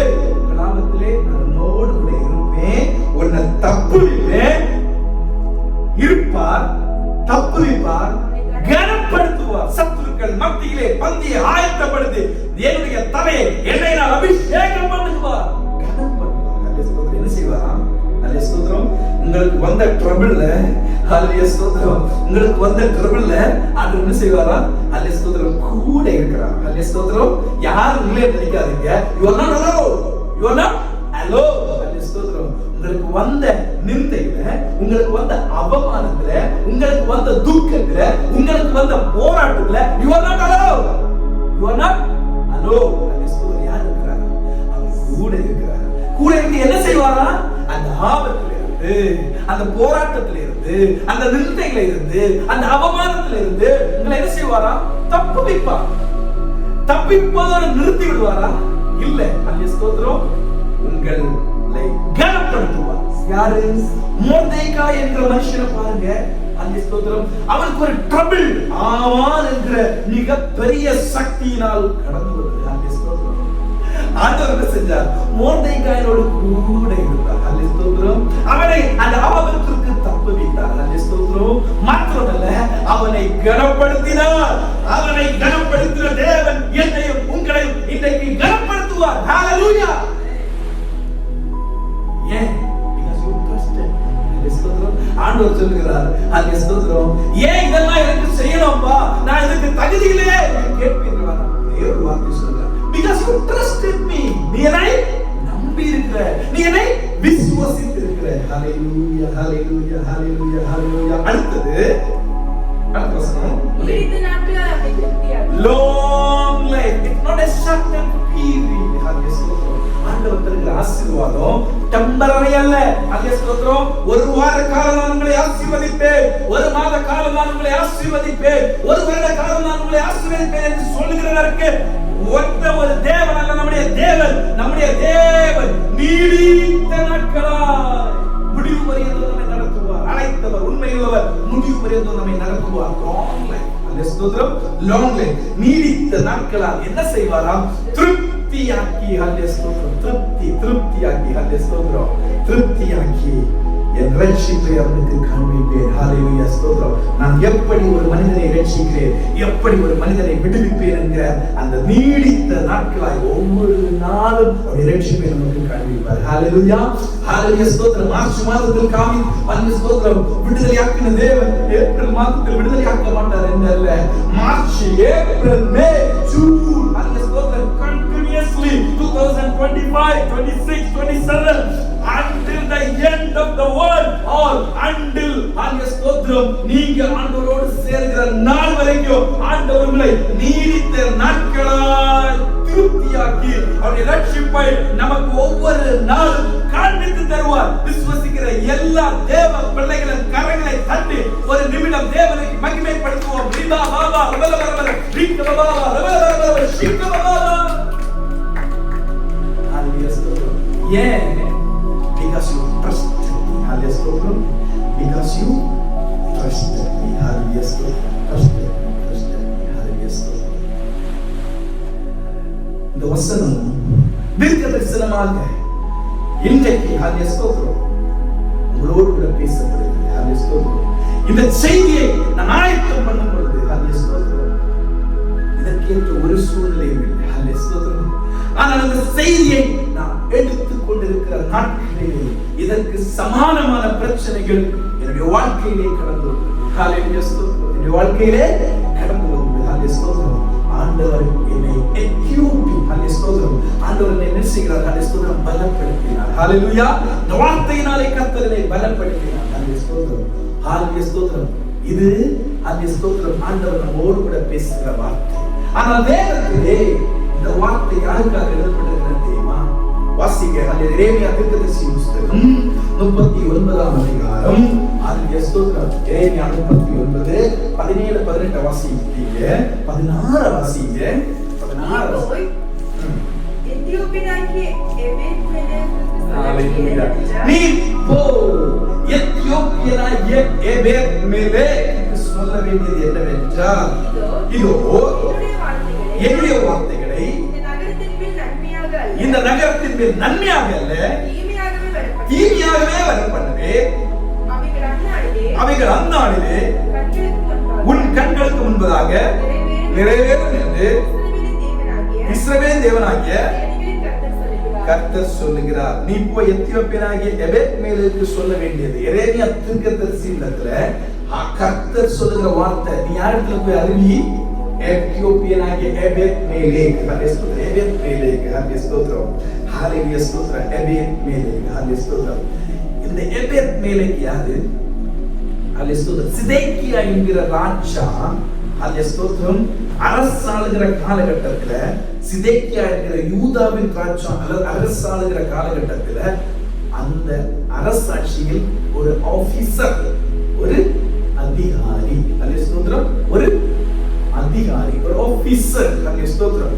உன் ஆபத்திலே நான் உன்னோடு கூட இருப்பேன், உன்னை தப்புவிப்பேன், இருப்பார், தப்புவிப்பார், கனப்படுத்துவார். சத்துருக்கள் மத்தியிலே பந்தியை ஆயத்தப்படுத்தி என்னுடைய தலையை எண்ணெயினால் அபிஷேகம் பண்ணுவார், கனப்படுத்துவார். என்ன செய்வாராம்? ஹல்லேலூயா ஸ்தோத்திரம். உங்களுக்கு வந்த ட்ரபிள்ல, ஹல்லேலூயா ஸ்தோத்திரம், உங்களுக்கு வந்த ட்ரபிள்ல ஆண்டவர் என்ன செய்வாராம்? ஹல்லேலூயா ஸ்தோத்திரம் கூட இருக்கிறார். ஹல்லேலூயா ஸ்தோத்திரம். யாரும் இல்லை நினைக்காதீங்க. you are not alone, you are not alone. ஹல்லேலூயா ஸ்தோத்திரம். உங்களுக்கு வந்த நிந்தையில, உங்களுக்கு வந்த அவமானத்துல, உங்களுக்கு வந்த துக்கத்துல, உங்களுக்கு வந்த போராட்டத்துல you are not alone, you are not alone. ஹல்லேலூயா ஸ்தோத்திரம். யார் இருக்கிறார்? அவர் கூட இருக்கிறார். கூட இருந்து என்ன செய்வாரா? அந்த ஆபத்துல இருந்து, அந்த போராட்டத்துல இருந்து, அந்த நிந்தையில இருந்து, அந்த அவமானத்துல இருந்து உங்களை என்ன செய்வாரா? தப்புவிப்பார். தப்பிப்பதோடு நிறுத்தி விடுவாரா? இல்ல. ஹல்லேலூயா ஸ்தோத்திரம். உங்களை கனப்படுத்துவார். யாரு? மொர்தெகாய் என்ற மனுஷனை பாருங்க. ஹல்லேலூயா ஸ்தோத்திரம். அவனுக்கு ஒரு ட்ரபிள் ஆவான் என்கிற மிகப்பெரிய சக்தியினால் கடந்து வந்தது. ஹல்லேலூயா ஸ்தோத்திரம். ஆண்டவர் என்ன செஞ்சார்? மொர்தெகாயோடு கூட இருந்தார். ஹல்லேலூயா ஸ்தோத்திரம். அவனை அந்த ஆபத்திற்கு தப்புவித்தார். ஹல்லேலூயா ஸ்தோத்திரம். மாத்திரமல்ல, அவனை கனப்படுத்தினார். அவனை கனப்படுத்தின தேவன் என்னையும் உங்களையும் இன்றைக்கு கனப்படுத்துவார். ஹல்லேலூயா. ஏன்? because you trusted. ஹல்லேலூயா ஸ்தோத்திரம். ஆண்டவர் சொல்லுகிறார், ஹல்லேலூயா ஸ்தோத்திரம், ஏன் இதெல்லாம் எனக்கு செய்யணும்பா, நான் இதுக்கு தகுதி இல்லையே கேட்பீங்களா? ஒரு வார்த்தை சொல்லுங்க. because you trusted me. நீ என்னை நம்பி இருக்கிற, நீ என்னை விசுவாசித்து இருக்கிற. ஹல்லேலூயா, ஹல்லேலூயா, ஹல்லேலூயா, ஹல்லேலூயா. அடுத்த வசனம். நீடித்த நாட்கள் அவனை திருப்தியாக்கும். long life, it's not a short term period. ஹல்லேலூயா ஸ்தோத்திரம். ஆண்டவர் தருகிற ஆசீர்வாதம் டெம்பரரி அல்ல. ஹல்லேலூயா ஸ்தோத்திரம். ஒரு வார காலம் நான் உங்களை ஆசீர்வதிப்பேன், ஒரு மாத காலம் நான் உங்களை ஆசீர்வதிப்பேன், ஒரு வருட காலம் நான் உங்களை ஆசீர்வதிப்பேன் என்று சொல்லுகிறவருக்கு ஒத்த ஒரு தேவன் அல்ல நம்முடைய தேவன். நம்முடைய தேவன் நீடித்த நாட்களாய் முடிவு வரையிலும் நம்மை நடத்துவார். அழைத்தவர், உண்மையுள்ளவர், முடிவு வரையிலும் நம்மை நடத்துவார். Long life. ஹல்லேலூயா ஸ்தோத்திரம். லாங் லைஃப், நீடித்த நாட்களால் என்ன செய்வாராம்? திருப்தியாக்கி. ஹல்லேலூயா ஸ்தோத்திரம். திருப்தியாக்கி. ஹல்லேலூயா ஸ்தோத்திரம். திருப்தியாக்கி என் ரட்சிப்பை அவனுக்கு காண்பிப்பேன். ஹalleluya ஸ்தோத்திரம். நான் எப்படி ஒரு மனிதனை ரட்சிக்கிறேன், எப்படி ஒரு மனிதனை விடுவிப்பேன் என்கிற அந்த நீடித்த நாட்களாய் ஒவ்வொரு நாளும் அவருடைய ரட்சிப்பை நமக்கு காண்பிப்பார். ஹalleluya ஹalleluya ஸ்தோத்திரம். மார்ச் மாதத்தில் காமி ஸ்தோத்திரம் விடுதலையாக்கின தேவன் ஏப்ரல் மாதத்தில் விடுதலையாக்க மாட்டார் என்றல்ல. மார்ச், ஏப்ரல், மே, ஜூன் ஹalleluya ஸ்தோத்திரம் continuously 2025, 26, 27 until the end of the world or until ஹalleluya ஸ்தோத்திரம் நீங்க ஆண்டவரோடு சேர்கிற நாள் வரைக்கும் ஆண்டவர் உங்களை நீடித்த நாட்களாய் திருப்தியாக்கி அவருடைய ரட்சிப்பை நமக்கு ஒவ்வொரு நாளும் காண்பித்து தருவார். விசுவசிக்கிற எல்லா தேவ பிள்ளைகளின் கரங்களை தட்டி ஒரு நிமிடம் தேவனை மகிமைப்படுத்துவோம். ரிதா பாபா ரபல ரபல ரிக்க பாபா ரபல ரபல ஷிக்க பாபா. ஹalleluya ஸ்தோத்திரம். Because you trust me. Hallelujah ஸ்தோத்திரம். Because you trust me. Hallelujah ஸ்தோத்திரம். Trust me. Hallelujah ஸ்தோத்திரம். இந்த வசனம் தீர்க்கதரிசனமாக இன்றைக்கு ஹalleluya ஸ்தோத்திரம் உங்களோடு கூட பேசப்படுகிறது. ஹalleluya ஸ்தோத்திரம். இந்த செய்தியை நான் ஆயத்தம் பண்ணும் பொழுது ஹalleluya ஸ்தோத்திரம் இதற்கேற்ற ஒரு சூழ்நிலையும் இல்லை. ஹalleluya ஸ்தோத்திரம். ஆனால் அந்த செய்தியை நான் எடுத்துக் கொண்டிருக்கிற நாட்களிலே இதற்கு சமானமான பிரச்சனைகள் என்னுடைய வாழ்க்கையிலே கடந்து வந்தது. ஹalleluya ஸ்தோத்திரம். என்னுடைய வாழ்க்கையிலே கடந்து வந்தது. ஹalleluya ஸ்தோத்திரம். ஆண்டவர் என்னை எக்யூபி ஹalleluya ஸ்தோத்திரம். ஆண்டவர் என்னை நேசிக்கிறார். ஹalleluya ஸ்தோத்திரம். பலப்படுத்தினார். ஹalleluya. இந்த வார்த்தையினாலே கர்த்தர் என்னை பலப்படுத்தினார். ஹalleluya ஸ்தோத்திரம். ஹalleluya ஸ்தோத்திரம். இது ஹalleluya ஸ்தோத்திரம் ஆண்டவர் நம்மோடு கூட பேசுகிற வார்த்தை. ஆனால் வேதத்திலே இந்த வார்த்தை யாருக்காக எழுதப்பட்டிருக்கிறது தெரியுமா? வாசிங்க. எரேமியா தீர்க்கதரிசியின் புத்தகம் 39ஆம் அதிகாரம். ஹalleluya ஸ்தோத்திரம். எரேமியா 39 17 18 வாசிங்க. 16 வாசிங்க. 16 எத்தியோப்பியனாகிய எபேத்-மெலேக்குக்கு ஹalleluya. நீ போ எத்தியோப்பியனாகிய எபேத்-மெலேக்குக்கு சொல்ல வேண்டியது என்னவென்றால் இதோ என்னுடைய வார்த்தைகளை இந்த நகரத்தின் மேல் நன்மையாக அல்ல தீமையாகவே வரப்பண்ணவே அவைகள் அந்நாளிலே உன் கண்களுக்கு முன்பதாக நிறைவேறும் என்று இஸ்ரவேலின் தேவனாகிய கர்த்தர் சொல்லுகிறார். நீ போய் எத்தியோப்பியனாகிய எபேத்-மெலேக்குக்கு சொல்ல வேண்டியது எரேமியா தீர்க்கதரிசியிடத்துல கர்த்தர் சொல்லுகிற வார்த்தை நீ யாரிடத்துல போய் அறிவி? எத்தியோப்பியனாகிய எபேத்-மெலேக். ஹalleluya ஸ்தோத்திரம். எபேத்-மெலேக். ஹalleluya ஸ்தோத்திரம். ஹalleluya ஸ்தோத்திரம். எபேத்-மெலேக். ஹalleluya ஸ்தோத்திரம். இந்த எபேத்-மெலேக் யாரு? ஹalleluya ஸ்தோத்திரம். சிதேக்கியா என்கிற ராஜா ஹalleluya ஸ்தோத்திரம் அரசாளுகிற காலகட்டத்துல சிதேக்கியா என்கிற யூதாவின் ராஜா அரசாளுகிற காலகட்டத்துல அந்த அரசாட்சியில் ஒரு ஆபீசர், ஒரு அதிகாரி ஹalleluya ஸ்தோத்திரம், ஒரு அதிகாரி, ஒரு ஆபீசர் ஹalleluya ஸ்தோத்திரம்,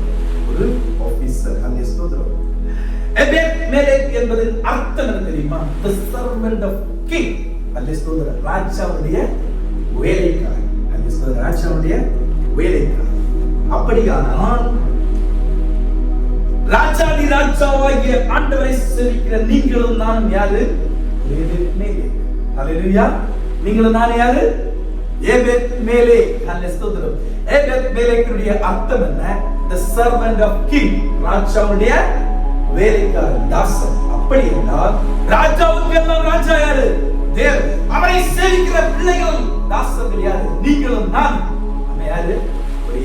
ஒரு ஆபீசர் ஹalleluya ஸ்தோத்திரம். எபேத்-மெலேக் என்பதன் அர்த்தம் என்ன தெரியுமா? the servant of king ஹalleluya ஸ்தோத்திரம். ராஜாவுடைய வேலைக்காரன் ஹalleluya ஸ்தோத்திரம். ராஜாவுடைய வேலைக்காரன். அப்படியானால் ராஜாதி ராஜாவாகிய ஆண்டவரை சேவிக்கிற நீங்களும் நானும் யாரு? எபேத்-மெலேக். ஹalleluya. நீங்களும் நானும் யாரு? எபேத்-மெலேக். ஹalleluya ஸ்தோத்திரம். எபேத்-மெலேக்குடைய அர்த்தம் என்ன? the servant of king. ராஜாவுடைய வேலைக்காரன், தாசன். அப்படி என்றால் ராஜாவுக்கு எல்லாம் ராஜா யாரு? தேவன். அவரை சேவிக்கிற பிள்ளைகள் தாசர்கள் யாரு? நீங்களும் நான். நம்ம யாரு?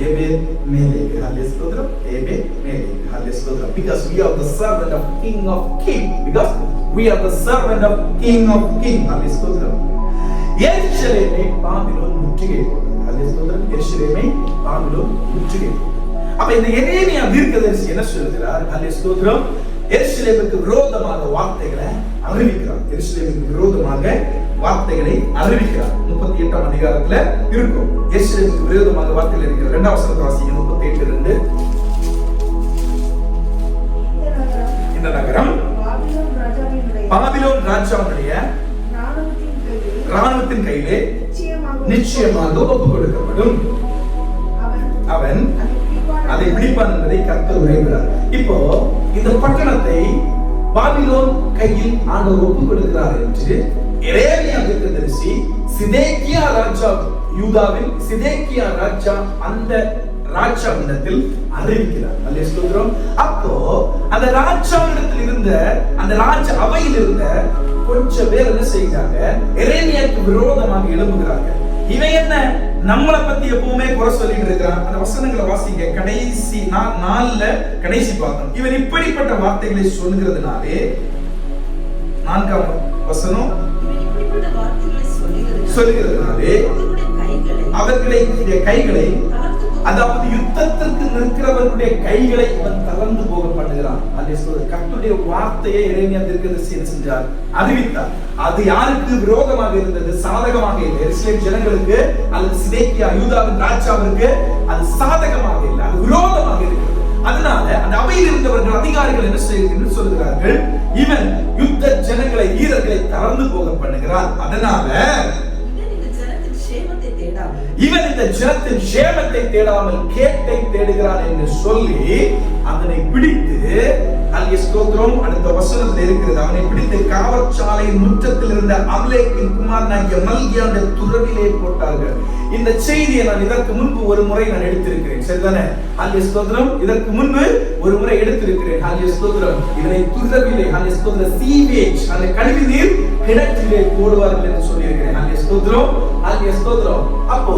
எபேத்-மெலேக். ஹalleluya ஸ்தோத்திரம். எபேத்-மெலேக். ஹalleluya ஸ்தோத்திரம். because we are the servant of king of king. because we are the servant of king of king. ஹalleluya ஸ்தோத்திரம். எருசலேமை பாபிலோன் முற்றுகை போட்டது. ஹalleluya ஸ்தோத்திரம். எருசலேமை பாபிலோன் முற்றுகை போட்டது. அப்ப இந்த எரேமியா தீர்க்கதரிசி என்ன சொல்கிறார்? ஹalleluya ஸ்தோத்திரம். எருசலேமுக்கு விரோதமாக வார்த்தைகளை அறிவிக்கிறார். எருசலேமுக்கு விரோதமாக வார்த்தைகளை அறிவிக்கிறார். 38ஆம் அதிகாரத்துல இருக்கும். எருசலேமுக்கு விரோதமாக வார்த்தைகள் இருக்கிற 2ஆம் வசனத்தை வாசிங்க. 38:2. இந்த நகரம் பாபிலோன் ராஜாவுடைய ராணுவத்தின் கையிலே நிச்சயமாக ஒப்புக் கொடுக்கப்படும். அவன் அதை பிடிப்பான் என்பதை கர்த்தர் உரைக்கிறார். இப்போ இந்த பட்டணத்தை பாபிலோன் கையில் ஆண்டவர் ஒப்புக் கொடுக்கிறார் என்று எரேமியா தீர்க்கதரிசி சிதேக்கியா ராஜா, யூதாவில் சிதேக்கியா ராஜா அந்த ராஜாவிடத்தில் அறிவிக்கிறார். அல்லேலூயா. அப்போ அந்த ராஜாவிடத்தில் இருந்த அந்த ராஜ அவையில் இருந்த கொஞ்சம் பேர் என்ன செய்கிறாங்க, எரேமியாவுக்கு விரோதமாக எழும்புகிறார்கள். இவன் என்ன நம்மளை பத்தி எப்பவுமே குறை சொல்லிட்டு இருக்கிறான். அந்த வசனங்களை வாசிங்க, கடைசி நாள்ல கடைசி பார்த்தோம். இவன் இப்படிப்பட்ட வார்த்தைகளை சொல்லுகிறதுனாலே 4ஆம் வசனம் சொல்லுகிறதுனாலே அவர்களுடைய கைகளை, அதாவது யுத்தத்திற்கு நிற்கிறவர்களுடைய கைகளை இவன் தளர்ந்து போக பண்ணுகிறான். கர்த்தருடைய வார்த்தையை எரேமியா தீர்க்கதரிசி என்ன செஞ்சார், அறிவித்தார். அது யாருக்கு விரோதமாக இருந்தது? சாதகமாக இல்லை. இஸ்ரவேல் ஜனங்களுக்கு அல்லது சிதேக்கியா யூதாவின் ராஜாவிற்கு அது சாதகமாக இல்லை, அது விரோதமாக இருக்கிறது. அதனால அந்த அவையில் இருந்தவர்கள் அதிகாரிகள் என்ன செய்கிறார்கள் சொல்கிறார்கள், இவன் யுத்த ஜனங்களை, வீரர்களை தளர்ந்து போக பண்ணுகிறான். அதனால இவன் இந்த ஜனத்தின் சேமத்தை தேடாமல் கேட்டை தேடுகிறான் என்று சொல்லி அதனை பிடித்து, ஸ்தோத்திரம், அடுத்த வசனத்தில் இருக்கிறது, அவனை பிடித்து காவற்சாலையின் முற்றத்தில் இருந்த அம்லேக்கின் குமாரனாகிய மல்கியாவுடைய துறவிலே போட்டார்கள். இந்த செய்தியை நான் இதற்கு முன்பு ஒரு முறை நான் எடுத்திருக்கிறேன், சரிதானே? ஸ்தோத்திரம், இதற்கு முன்பு ஒரு முறை எடுத்திருக்கிறேன். ஸ்தோத்திரம், இதனை துறவிலே, ஸ்தோத்திரம், சீவேஜ், அந்த கழிவு நீர் கிணற்றிலே போடுவார்கள் என்று சொல்லியிருக்கிறேன். ஸ்தோத்திரம், ஸ்தோத்திரம். அப்போ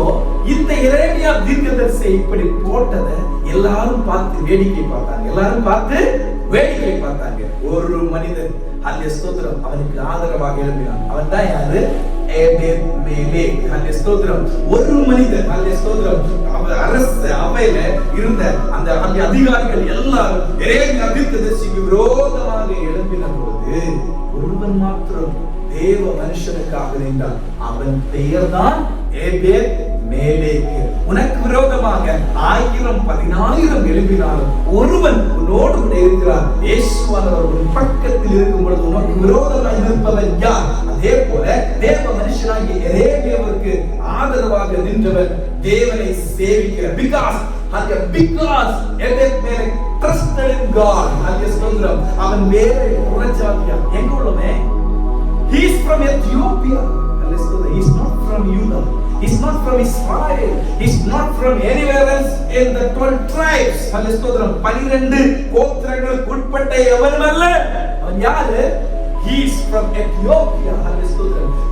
இந்த எரேமியா தீர்க்கதரிசி இப்படி போட்டதை எல்லாரும் பார்த்து வேடிக்கை பார்த்தாங்க. எல்லாரும் பார்த்து வேடிக்கை பார்த்தாங்க. ஒரு மனிதன், ஸ்தோத்திரம், அவனுக்கு ஆதரவாக எழுப்பினான். அவன் தான் யாரு? ஸ்தோத்திரம். ஒரு மனிதன், ஸ்தோத்திரம், அரசு அவையில இருந்த அந்த அதிகாரிகள் எல்லாரும் எரேமியா தீர்க்கதரிசிக்கு விரோதமாக எழுப்பின பொழுது ஒருவன் மாத்திரம் தேவ மனுஷனுக்காக நின்றான். அவன் பெயர் தான் எபேத்-மேலேக்கு. உனக்கு விரோதமாக 1000-10,000 எழுப்பினாலும் ஒருவன் உன்னோடு கூட இருக்கிறார். இயேசுவானவர் உன் பக்கத்தில் இருக்கும் பொழுது உனக்கு விரோதமாக இருப்பவன் யார்? அதே போல தேவ மனுஷனாகிய எரேமியாவுக்கு ஆதரவாக நின்றவன் தேவனை சேவிக்கிறார். because எபேத்-மேலேக் trusted in God. அவன் வேறு புறஜாதியா, எங்க உள்ளவே? He is from Ethiopia. He is not from Judah. He is not from Israel. He is not from anywhere else in the 12 tribes. 12 கோத்திரங்களுக்கு உட்பட்ட எவனும் அல்ல. அவன் யாரு? He is from Ethiopia.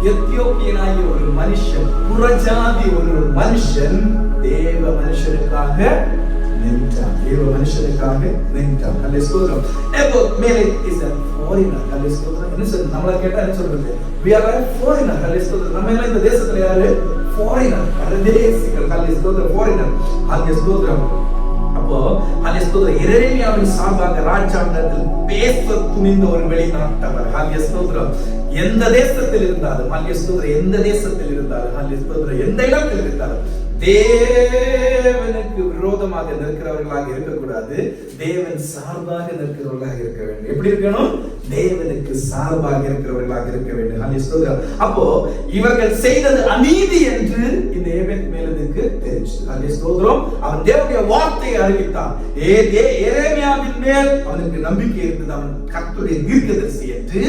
எத்தியோப்பியனாகிய ஒரு மனுஷன், புறஜாதி ஒரு மனுஷன் தேவ மனுஷனுக்காக நின்றான். தேவ மனுஷனுக்காக நின்றான். எபேத்-மேலேக் is a foreigner. என்ன சொல்றது? நம்மள கேட்டா என்ன சொல்றது? We are a foreigner. நம்ம எல்லாம் இந்த தேசத்துல யாரு? foreigner, பரதேசிகள். foreigner. அப்போ எரேமியாவின் சார்பாக ராஜாவிடத்தில் பேச துணிந்த ஒரு வெளிநாட்டவர். எந்த தேசத்தில் இருந்தாலும், எந்த தேசத்தில் இருந்தாலும், எந்த இடத்தில் இருந்தாலும் தேவனுக்கு விரோதமாக நிற்கிறவர்களாக இருக்கக்கூடாது, தேவன் சார்பாக நிற்கிறவர்களாக இருக்க வேண்டும். எப்படி இருக்கணும்? தேவனுக்கு சார்பாக இருக்கிறவர்களாக இருக்க வேண்டும். அப்போ இவர்கள் செய்தது அநீதி என்று இந்த எபேத்-மேலேக்கு தெரிஞ்சது. அவன் தேவனுடைய வார்த்தையை அறிவித்தான். எரேமியாவின் மேல் அவனுக்கு நம்பிக்கை இருந்தது. அவன் கர்த்தருடைய தீர்க்கதரிசி என்று,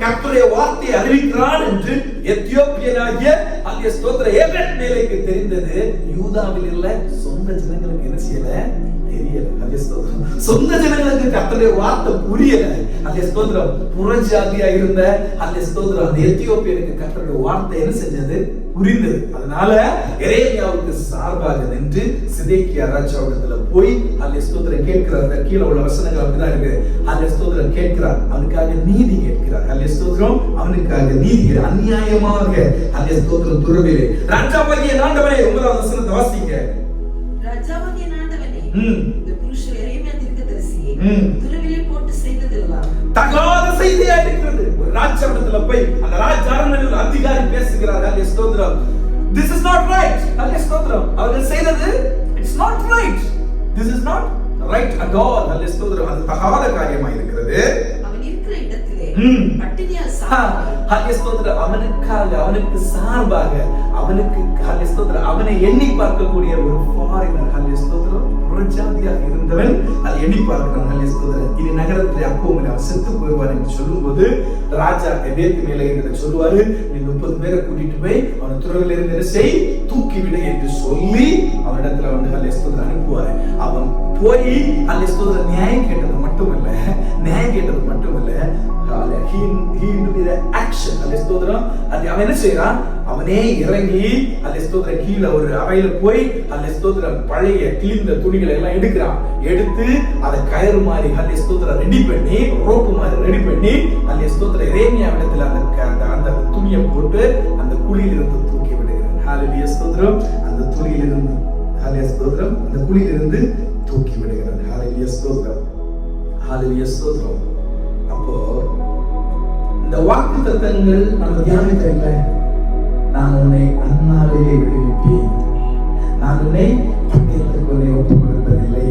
கர்த்தருடைய வார்த்தையை அறிவிக்கிறான் என்று எத்தியோப்பியனாகிய எபேத்-மேலேக்கு தெரிந்தது. யூதாவில் இல்ல சொந்த ஜனங்களுக்கு என்ன செய்யல? தெரியல. சொந்த ஜனங்களுக்கு கர்த்தருடைய வார்த்தை புரியல. புறஜாதியா இருந்த அந்த எத்தியோப்பியனுக்கு கர்த்தருடைய வார்த்தை என்ன செஞ்சது? புரிந்தது. அதனால எரேமியாவுக்கு சார்பாக நின்று சிதேக்கியா ராஜாவிடத்துல போய் கேட்கிறார். கீழே உள்ள வசனங்கள் அப்படிதான் இருக்கு. கேட்கிறார், அவனுக்காக நீதி கேட்கிறார். அவனுக்காக நீதி, அநியாயமாக துறவிலே ராஜாவாகிய ஆண்டவனே, 9ஆம் வசனத்தை வாசிங்க. ராஜாவாகிய ஆண்டவனே, இந்த புருஷன் எரேமியா தீர்க்கதரிசியை துறவிலே போட்டு செய்ததெல்லாம் தகாத செய்தியா இருக்கிறது. ஒரு ராஜாவிடத்துல போய் அந்த ராஜாரண்யத்தில் அதிகாரி பேசுகிறார். This is not right. அவர்கள் செய்தது it's not right. This is not right at all. அது தகாத காரியமாக இருக்கிறது. அவன் இருக்கிற இடத்திலே பட்டினியால் சாவான். ஹல்லேலூயா ஸ்தோத்திரம். அவனுக்காக, அவனுக்கு சார்பாக, அவனுக்கு ஹல்லேலூயா ஸ்தோத்திரம், அவனை எண்ணி பார்க்கக்கூடிய ஒரு ஃபாரினர், ஹல்லேலூயா ஸ்தோத்திரம், புறஜாதியாக இருந்தவன் அதை எண்ணி பார்க்கிறான். ஹல்லேலூயா ஸ்தோத்திரம். இனி நகரத்தில் அப்போவும் அவன் செத்து போய்வான் என்று சொல்லும்போது ராஜா எபேத் மேலே இருந்து சொல்லுவாரு, நீ 30 பேரை கூட்டிட்டு போய் அவனை துறவில இருந்து செய், தூக்கி விடு என்று சொல்லி அவனிடத்துல வந்து ஹல்லேலூயா ஸ்தோத்திரம் அனுப்புவாரு. அவன் போய் ஹல்லேலூயா ஸ்தோத்திரம் நியாயம் கேட்டது மட்டுமல்ல, அவன் என்ன செய்யறான், அவனே இறங்கி ஹல்லேலூயா ஸ்தோத்திரம் கீழே ஒரு அறையில போய் ஹல்லேலூயா ஸ்தோத்திரம் பழைய கிழிந்த துணிகளை எல்லாம் எடுக்கிறான். எடுத்து அதை கயிறு மாதிரி ஹல்லேலூயா ஸ்தோத்திரம் ரெடி பண்ணி, ரோப்பு மாதிரி ரெடி பண்ணி ஹல்லேலூயா ஸ்தோத்திரம் எரேமியா இடத்துல அந்த துணியை போட்டு அந்த குழியிலிருந்து தூக்கி விடுகிறான். ஹல்லேலூயா ஸ்தோத்திரம். அந்த துணியிலிருந்து ஹல்லேலூயா ஸ்தோத்திரம் அந்த குழியிலிருந்து தூக்கி விடுகிறான். ஹல்லேலூயா ஸ்தோத்திரம். ஹல்லேலூயா ஸ்தோத்திரம். அப்போ இந்த வாக்குத்தத்தங்கள் நம்ம தியானிக்கல, நான் உன்னை அந்நாளிலே விடுவிப்பேன், நான் உன்னை பட்டயத்துக்குள்ளே ஒப்புக் கொடுப்பதில்லை.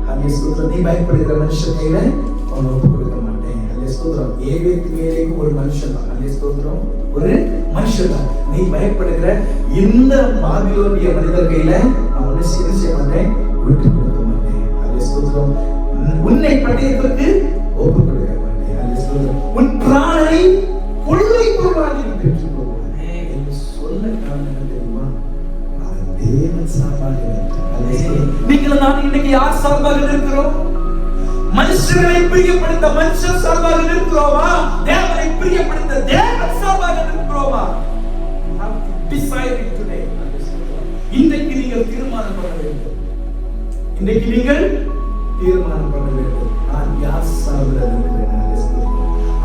ஹல்லேலூயா ஸ்தோத்திரம். நீ பயப்படுகிற மனுஷன் கையில உன்னை ஒப்புக் கொடுக்க மாட்டேன். ஹல்லேலூயா ஸ்தோத்திரம். ஏவேக்கு மேலேயும் ஒரு மனுஷன் தான். ஹல்லேலூயா ஸ்தோத்திரம். ஒரு மனுஷன் தான். நீ பயப்படுகிற இந்த பாபிலோனிய மனிதர் கையில நான் உன்னை செய்ய மாட்டேன், விட்டுக் கொடுக்க மாட்டேன். ஹல்லேலூயா ஸ்தோத்திரம். உன்னை பட்டயத்திற்கு ஒப்புக் கொடுக்க மாட்டேன். ஹல்லேலூயா ஸ்தோத்திரம். உன் பிராணனை கொள்ளை பொருளாக பெற்றுக் கொள்வானே என்று சொல்ல காரணம் என்ன தெரியுமா? அவன் தேவன் சார்பாக இருக்கிறான். நீங்கள் நான் இன்னைக்கு யார் சார்பாக இருக்கிறோம்? மனுஷனை பிரியப்படுத்த மனுஷன் சார்பாக இருக்கிறோமா? தேவனை பிரியப்படுத்த தேவன் சார்பாக இருக்கிறோமா? Decide it today. இன்றைக்கு நீங்கள் தீர்மானம் பண்ண வேண்டும். இன்றைக்கு நீங்கள் தீர்மானம் பண்ண வேண்டும். நான் யார் சார்பில் இருக்கிறேன்?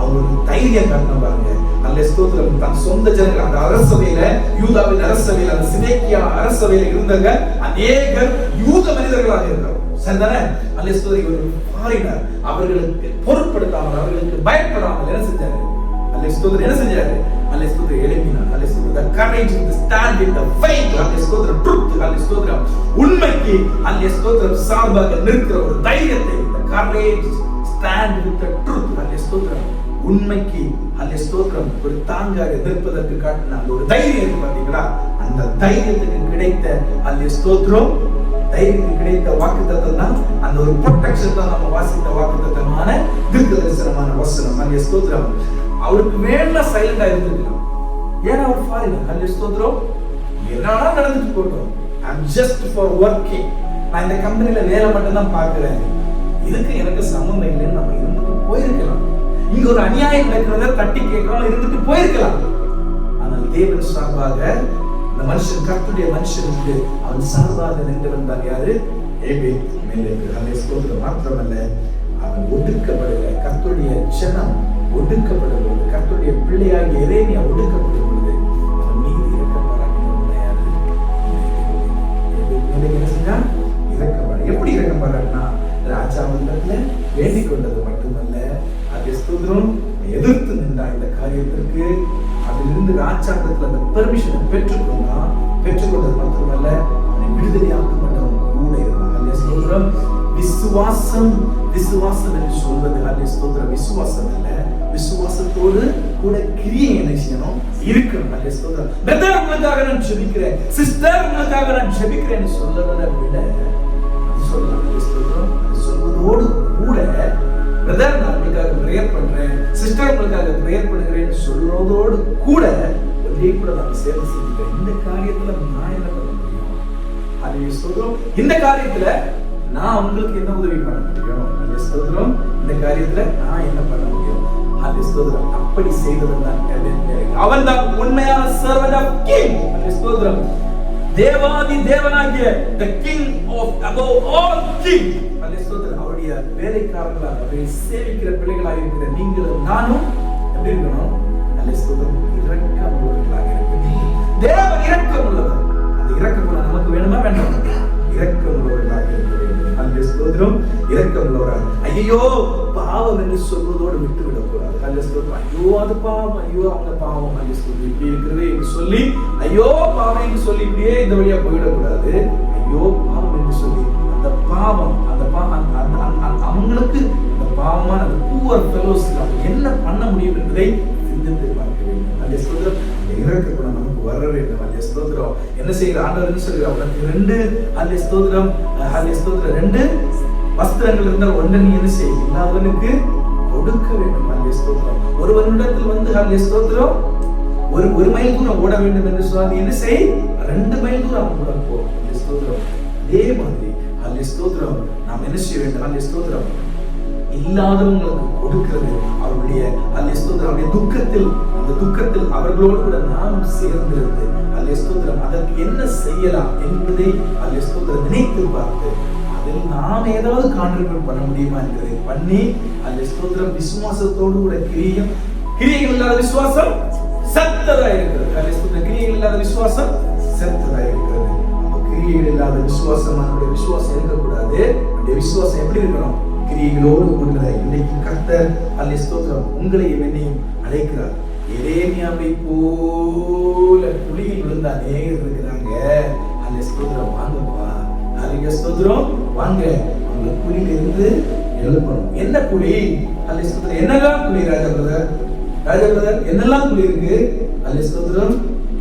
அவர் ஒரு தைரியம் காட்டணும் பாருங்க. ஹல்லேலூயா ஸ்தோத்திரம். தன் சொந்த ஜனங்கள் அந்த அரசவையில, யூதாவின் அரசவையில, அந்த சிதேக்கியா அரசவையில இருந்தவங்க அநேகர் யூத மனிதர்களாக இருந்தார். சரிதானே? ஹல்லேலூயா ஸ்தோத்திரம். ஒரு ஃபாரினர் அவர்களுக்கு பொருட்படுத்தாமல், அவர்களுக்கு பயப்படாமல் என்ன செஞ்சாரு? ஹல்லேலூயா ஸ்தோத்திரம். என்ன செஞ்சாரு? ஹல்லேலூயா ஸ்தோத்திரம். எழுப்பினார். ஹல்லேலூயா ஸ்தோத்திரம். The courage to stand in the faith. ஹல்லேலூயா ஸ்தோத்திரம். truth. ஹல்லேலூயா ஸ்தோத்திரம். உண்மைக்கு ஹல்லேலூயா ஸ்தோத்திரம் சார்பாக நிற்கிற ஒரு தைரியத்தை, the courage stand with the truth. ஹல்லேலூயா ஸ்தோத்திரம். உண்மைக்கு ஹல்லேலூயா ஸ்தோத்திரம் ஒரு தாங்காக நிற்பதற்கு காட்டின அந்த ஒரு தைரியம் பாத்தீங்களா? அந்த தைரியத்துக்கு கிடைத்த ஹல்லேலூயா ஸ்தோத்திரம், தைரியத்துக்கு கிடைத்த வாக்குத்தத்தம் தான் அந்த ஒரு ப்ரொடெக்ஷன் தான் நம்ம வாசித்த வாக்குத்தத்தமான தீர்க்கதரிசனமான வசனம். ஹல்லேலூயா ஸ்தோத்திரம். அவருக்கு வேணா சைலண்டா இருந்திருக்கலாம். ஏன்னா அவர் ஃபாரினர். ஹல்லேலூயா ஸ்தோத்திரம். என்னடா நடந்துட்டு போட்டோம், I'm just for working, நான் இந்த கம்பெனில வேலை மட்டும் தான் பார்க்கிறேன், இதுக்கு எனக்கு சம்மந்தம் இல்லைன்னு நம்ம இருந்துட்டு போயிருக்கலாம். இங்க ஒரு அநியாயம் நடக்கிறத தட்டி கேட்கலாம், இருந்துட்டு போயிருக்கலாம். ஆனால் தேவன் சார்பாக இந்த மனுஷன், கர்த்தருடைய மனுஷனுக்கு அவன் சார்பாக நின்றவன் தான் யாரு? ஏபேத் மேலேக்கு. ஹல்லேலூயா ஸ்தோத்திரம். மாத்திரமல்ல, அவன் ஒடுக்கப்படுகிற கர்த்தருடைய ஜனம் ஒடுக்கப்படுவது, கர்த்தருடைய பிள்ளையாகிய எரேமியா ஒடுக்கப்படுவது, அவன் மீது இரக்கம் பாராட்டினவன் யாரு? என்ன செஞ்சான்? இரக்கம். எப்படி இரக்கம் பாராட்டினா? ராஜாவிடத்துல வேண்டிக் கொண்டது மட்டுமல்ல, அது ஸ்தோத்திரம் எதிர்த்து நின்றான் இந்த காரியத்திற்கு. அதிலிருந்து ராஜாவிடத்துல அந்த பெர்மிஷனை பெற்றுக்கொண்டது மட்டுமல்ல, அவனை விடுதலையாக்க மட்டும் கூட இருந்தான். ஹல்லேலூயா ஸ்தோத்திரம். விசுவாசம் என்று சொல்வது ஹல்லேலூயா ஸ்தோத்திரம் விசுவாசம் இல்ல, விசுவாசத்தோடு கூட கிரியை என்ன செய்யணும்? இருக்கணும். ஹல்லேலூயா ஸ்தோத்திரம். பிரதர் உங்களுக்காக நான் ஜெபிக்கிறேன், சிஸ்டர் உங்களுக்காக நான் ஜெபிக்கிறேன்னு சொல்றதை விட சொல்லலாம். ஹல்லேலூயா ஸ்தோத்திரம். அது சொல்வதோடு கூட பிரதர் நான் உங்களுக்காக பிரேயர் பண்றேன், சிஸ்டர் உங்களுக்காக பிரேயர் பண்ணுகிறேன்னு சொல்றதோடு கூட ஒரே கூட நான் சேர்ந்து செஞ்சுக்கிறேன். இந்த காரியத்துல நான் என்ன பண்ண முடியும்? ஹல்லேலூயா ஸ்தோத்திரம். இந்த காரியத்துல நான் உங்களுக்கு என்ன உதவி பண்ண முடியும்? ஹல்லேலூயா ஸ்தோத்திரம். இந்த காரியத்துல நான் என்ன பண்ண முடியும்? ஹல்லேலூயா ஸ்தோத்திரம். அப்படி செய்தவன் தான் அவன் தான் உண்மையான servant of king. ஹல்லேலூயா ஸ்தோத்திரம். தேவாதி தேவனாகிய the king of above all king. ஹல்லேலூயா ஸ்தோத்திரம். அவருடைய வேலைக்காரர்களாக, அவரை சேவிக்கிற பிள்ளைகளாக இருக்கிற நீங்களும் நானும் எப்படி இருக்கணும்? ஹல்லேலூயா ஸ்தோத்திரம். இரக்கமுள்ளவர்களாக இருக்கணும். தேவன் இரக்கமுள்ளவர். அந்த இரக்கம் நமக்கு வேணுமா வேண்டாம்? இரக்கமுள்ளவர்களாக இருக்க வேண்டும். ஹல்லேலூயா ஸ்தோத்திரம். இரக்கமுள்ளவராக. ஐயோ பாவம் என்று சொல்வதோடு விட்டு விடக்கூடாது. ஹல்லேலூயா ஸ்தோத்திரம். ஐயோ அது பாவம், ஐயோ அவங்க பாவம், ஹல்லேலூயா ஸ்தோத்திரம் இப்படி இருக்கிறது என்று சொல்லி, ஐயோ பாவம் என்று சொல்லி இப்படியே இந்த வழியா போயிடக்கூடாது. ஐயோ பாவம் என்று சொல்லி அந்த பாவம், அவங்களுக்கு அந்த பாவமான அந்த பூவர் ஃபெலோஸ் என்ன பண்ண முடியும் என்பதை சிந்தித்து பார்க்க வேண்டும். அல்லேலூயா ஸ்தோத்திரம். இறக்க குணம் நமக்கு வர வேண்டும். அல்லேலூயா ஸ்தோத்திரம். என்ன செய்கிற ஆண்டவர் என்ன சொல்கிறார்? உனக்கு 2 அல்லேலூயா ஸ்தோத்திரம், அல்லேலூயா ஸ்தோத்திரம் 2 வஸ்திரங்கள் இருந்தால் ஒன்றை நீ என்ன செய்? இல்லாதவனுக்கு கொடுக்க வேண்டும். அல்லேலூயா ஸ்தோத்திரம். ஒருவனிடத்தில் வந்து அல்லேலூயா ஸ்தோத்திரம் ஒரு மைல் தூரம் ஓட வேண்டும் என்று சொன்னால் என்ன செய்? 2 மைல் தூரம் கூட போ. அல்லேலூயா ஸ்தோத்திரம். அதே மாதிரி அல்லேலூயா ஸ்தோத்திரம் நாம் என்ன செய்ய வேண்டும்? அல்லேலூயா ஸ்தோத்திரம் இல்லாதவங்களுக்கு கொடுக்கிறது அவருடைய அல்லேலூயா ஸ்தோத்திரம் அவருடைய துக்கத்தில், அந்த துக்கத்தில் அவர்களோடு கூட நாம் சேர்ந்திருந்து அல்லேலூயா ஸ்தோத்திரம் அதற்கு என்ன செய்யலாம் என்பதை அல்லேலூயா ஸ்தோத்திரம் நினைத்து பார்த்து அதில் நாம் ஏதாவது கான்ட்ரிபியூட் பண்ண முடியுமா என்பதை பண்ணி அல்லேலூயா ஸ்தோத்திரம் விசுவாசத்தோடு கூட கிரியைகள் இல்லாத விசுவாசம் செத்ததா இருக்கிறது. அல்லேலூயா ஸ்தோத்திரம் கிரியைகள் இல்லாத விசுவாசம் செத்ததா இருக்கிறது. கிரியைகள் இல்லாத விசுவாசம், நம்முடைய விசுவாசம் இருக்கக்கூடாது. நம்முடைய விசுவாசம் எப்படி இருக்கணும்? கிரியைகளோடு கூடியதா. இன்னைக்கு கர்த்தர் அல்லேலூயா ஸ்தோத்திரம் உங்களையும் என்னையும் அழைக்கிறார். எரேமியாவை போல குழியில் விழுந்த அநேகர் இருக்கிறாங்க. அல்லேலூயா ஸ்தோத்திரம் வாங்கப்பா, அல்லேலூயா ஸ்தோத்திரம் வாங்க, உங்க குழியில இருந்து எழுப்பணும். என்ன குழி? அல்லேலூயா ஸ்தோத்திரம் என்னெல்லாம் குழி? ராஜா பிரதர் என்னெல்லாம் குழி இருக்கு? அல்லேலூயா ஸ்தோத்திரம்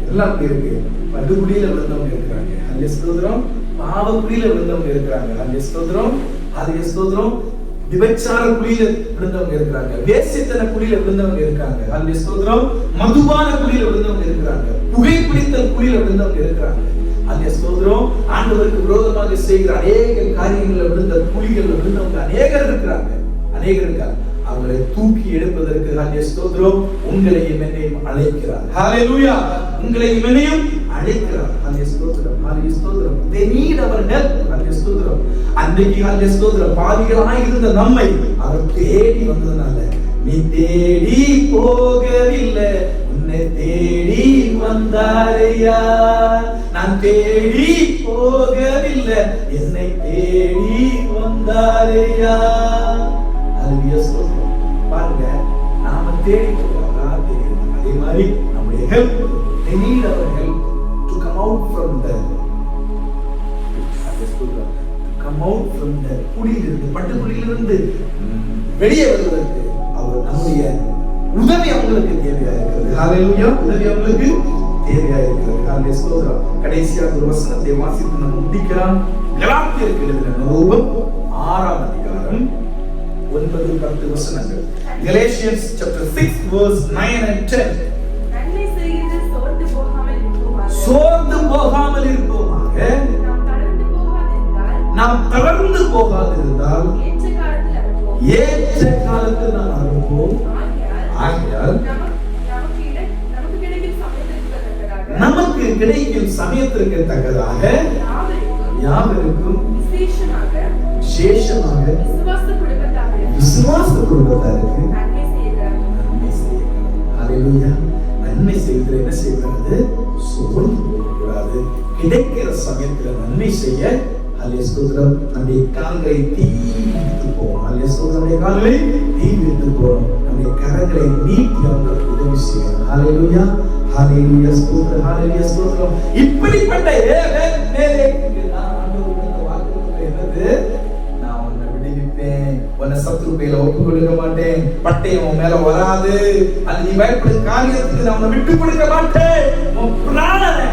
எல்லாம் குழி இருக்கு. படுகுழியில விழுந்தவங்க இருக்கிறாங்க. அல்லேலூயா ஸ்தோத்திரம் பாவ குழியில விழுந்தவங்க இருக்கிறாங்க. அல்லேலூயா ஸ்தோத்திரம், அல்லேலூயா ஸ்தோத்திரம் விபச்சார குழியில விழுந்தவங்க இருக்கிறாங்க. வேசித்தன குழியில விழுந்தவங்க இருக்காங்க. அல்லேலூயா ஸ்தோத்திரம் மதுபான குழியில விழுந்தவங்க இருக்கிறாங்க. புகைப்பிடித்தல் குழியில விழுந்தவங்க இருக்கிறாங்க. அல்லேலூயா ஸ்தோத்திரம் ஆண்டவருக்கு விரோதமாக செய்கிற அநேக காரியங்கள்ல விழுந்த குழிகள்ல விழுந்தவங்க அநேகர் இருக்கிறாங்க. அவங்களை தூக்கி எடுப்பதற்கு அல்லேலூயா ஸ்தோத்திரம் உங்களையும் என்னையும் அழைக்கிறார். ஹalleluya. உங்களையும் என்னையும் அழைக்கிறார். அல்லேலூயா ஸ்தோத்திரம், அல்லேலூயா ஸ்தோத்திரம். they need our help. அல்லேலூயா ஸ்தோத்திரம். அன்றைக்கு அல்லேலூயா ஸ்தோத்திரம் பாவிகளாய் இருந்த நம்மை அவர் தேடி வந்ததனால நீ தேடி போகவில்லை, உன்னை தேடி வந்தாரையா. நான் தேடி போகவில்லை, என்னை தேடி வந்தாரையா. அல்லேலூயா ஸ்தோத்திரம். பாருங்க, நாம தேடி போறதா தெரியும். அதே மாதிரி நம்முடைய help, they need our help to come out from the come out from the குழியிலிருந்து, பட்டுக்குழியிலிருந்து வெளியே வருவதற்கு அவர் நம்முடைய உதவி அவங்களுக்கு தேவையா இருக்கிறது. ஹalleluya. உதவி அவங்களுக்கு தேவையா இருக்கிறது. ஹalleluya ஸ்தோத்திரம். கடைசியாக ஒரு வசனத்தை வாசித்து நம்ம முடிக்கலாம். கலாத்தியருக்கு எழுதின நிருபம் 6ஆம் அதிகாரம் 9-10 வசனங்கள். Galatians chapter 6 verse 9 and 10. நன்மை செய்கிறது சோர்ந்து போகாமல் இருப்போமாக, நாம் தளர்ந்து போகாதிருந்தால் ஏற்ற காலத்தில் நாம் அனுப்புவோம். ஆகையால் நமக்கு கிடைக்கும் சமயத்திற்கு தக்கதாக யாவருக்கும் விசேஷமாக விசுவாச குடும்பத்தாருக்கு நன்மை செய்யணும். ஹalleluya. நன்மை செய்வது என்ன செய்வது? சோர்ந்து போகக்கூடாது. கிடைக்கிற சமயத்தில் நன்மை செய்ய அல்லேலூயா ஸ்தோத்திரம் நம்முடைய கால்களை தீவித்து போகணும். அல்லேலூயா ஸ்தோத்திரம் நம்முடைய கால்களை தீவித்து போகணும். நம்முடைய கரங்களை நீட்டி அவங்களுக்கு உதவி செய்யணும். ஹalleluya. ஹalleluya ஸ்தோத்திரம், ஹalleluya ஸ்தோத்திரம். இப்படிப்பட்ட மேலே என்னது? நான் உன்னை விடுவிப்பேன், உன்னை சத்துரு கையில ஒப்பு கொடுக்க மாட்டேன், பட்டயம் உன் மேல வராது, அது நீ பயப்படும் காரியத்துக்கு நான் உன்னை விட்டு கொடுக்க மாட்டேன், உன் பிராணனை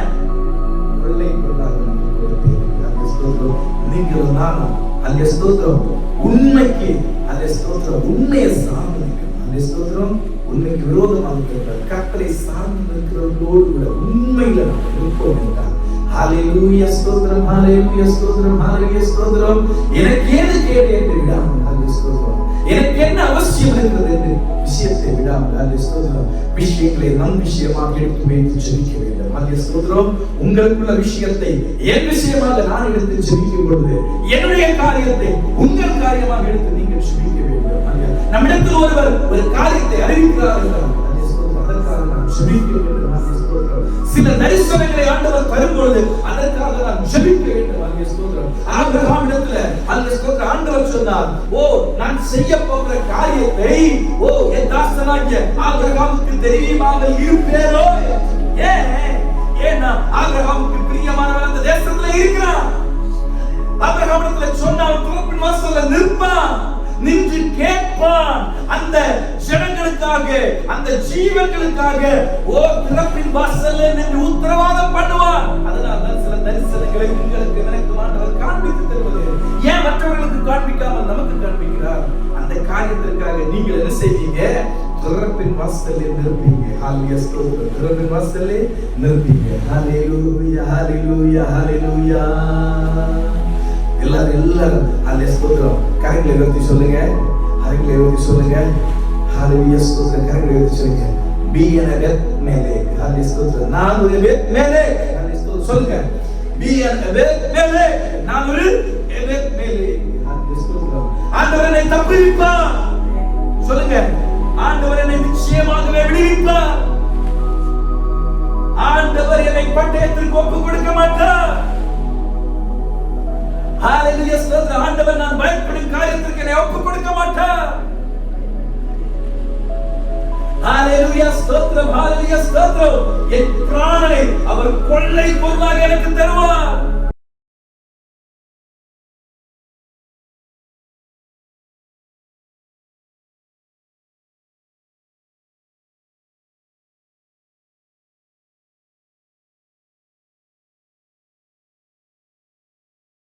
கொள்ளை கொள்ளாது நமக்கு கொடுப்பேன். அல்லேலூயா ஸ்தோத்திரம். நீங்கள் நானும் அல்லேலூயா ஸ்தோத்திரம் உண்மைக்கு அல்லேலூயா ஸ்தோத்திரம் உண்மையை சார்ந்து நிற்கணும். அல்லேலூயா ஸ்தோத்திரம் உண்மைக்கு விரோதமாக இருக்கிற கர்த்தரை சார்ந்து இருக்கிறவர்களோடு கூட உண்மையில நாம் இருப்போம் என்றால் ஹalleluya ஸ்தோத்திரம், ஹalleluya ஸ்தோத்திரம், ஹalleluya ஸ்தோத்திரம். எனக்கு ஏது கேடு என்று விடாமல் ஹalleluya ஸ்தோத்திரம், எனக்கு என்ன அவசியம் இருக்கிறது என்று விஷயத்தை விடாமல் ஹalleluya ஸ்தோத்திரம் விஷயங்களை நம் விஷயமாக எடுத்து வைத்து ஜெபிக்க வேண்டும். ஹalleluya ஸ்தோத்திரம். உங்களுக்குள்ள விஷயத்தை என் விஷயமாக நான் எடுத்து ஜெபிக்கும் பொழுது என்னுடைய காரியத்தை உங்கள் காரியமாக எடுத்து நீங்கள் ஜெபிக்க வேண்டும். நம்மிடத்தில் ஒருவர் ஒரு காரியத்தை அறிவிக்கிறார் என்றால் ஹalleluya ஸ்தோத்திரம் அதற்காக நாம் ஜெபிக்க வேண்டும். ஹalleluya ஸ்தோத்திரம். சில தரிசனங்களை ஆண்டவர் தரும்பொழுது அதற்காக நாம் ஜெபிக்க வேண்டும். ஹalleluya ஸ்தோத்திரம். ஆபிரகாமிடத்தில் ஹalleluya ஸ்தோத்திரம் ஆண்டவர் சொன்னார், ஓ நான் செய்ய போகிற காரியத்தை என் தாசனாகிய ஆபிரகாமுக்கு தெரியாமல் இருப்பேனோ? ஏன்னா ஆபிரகாமுக்கு பிரியமானவன் அந்த தேசத்துல இருக்கிறான். ஆபிரகாமிடத்தில் சொன்னால் தோப்பின் வாசல்ல நிற்பான், நின்று கேட்பான். அந்த ஜனங்களுக்கு பிராணனுக்காக, அந்த ஜீவன்களுக்காக ஓ திறப்பின் வாசல்ல நின்று உத்தரவாதம் பண்ணுவார். அதனால தான் சில தரிசனங்களை உங்களுக்கு எனக்கு ஆண்டவர் காண்பித்து தருவது. ஏன் மற்றவர்களுக்கு காண்பிக்காமல் நமக்கு காண்பிக்கிறார்? அந்த காரியத்திற்காக நீங்கள் என்ன செய்வீங்க? திறப்பின் வாசலில் நிற்பீங்க. ஹalleluya ஸ்தோத்திரம். திறப்பின் வாசலில் நிற்பீங்க. ஹalleluya ஹalleluya ஹalleluya. எல்லாரும் ஹalleluya ஸ்தோத்திரம். கரங்களை உயர்த்தி சொல்லுங்க. கரங்களை உயர்த்தி சொல்லுங்க. ஹalleluya ஸ்தோத்திரம். கரங்களை உயர்த்தி சொல்லுங்க. be an abet மேலே. ஹalleluya ஸ்தோத்திரம். நான் ஒரு abet மேலே. ஹalleluya ஸ்தோத்திரம் சொல்லுங்க. be an abet மேலே. நான் ஒரு abet மேலே. ஹalleluya ஸ்தோத்திரம். ஆண்டவர் என்னை தப்புவிப்பார். சொல்லுங்க. ஆண்டவர் என்னை நிச்சயமாகவே விடுவிப்பார். ஆண்டவர் என்னை பட்டயத்திற்கு ஒப்புக் கொடுக்க மாட்டார். ஹalleluya ஸ்தோத்திரம். ஆண்டவர் நான் பயப்படும் காரியத்திற்கு என்னை ஒப்புக் கொடுக்க மாட்டார். ஹalleluya ஸ்தோத்திரம். ஹalleluya ஸ்தோத்திரம். என் பிராணனை அவர் கொள்ளை பொருளாக எனக்கு தருவார்.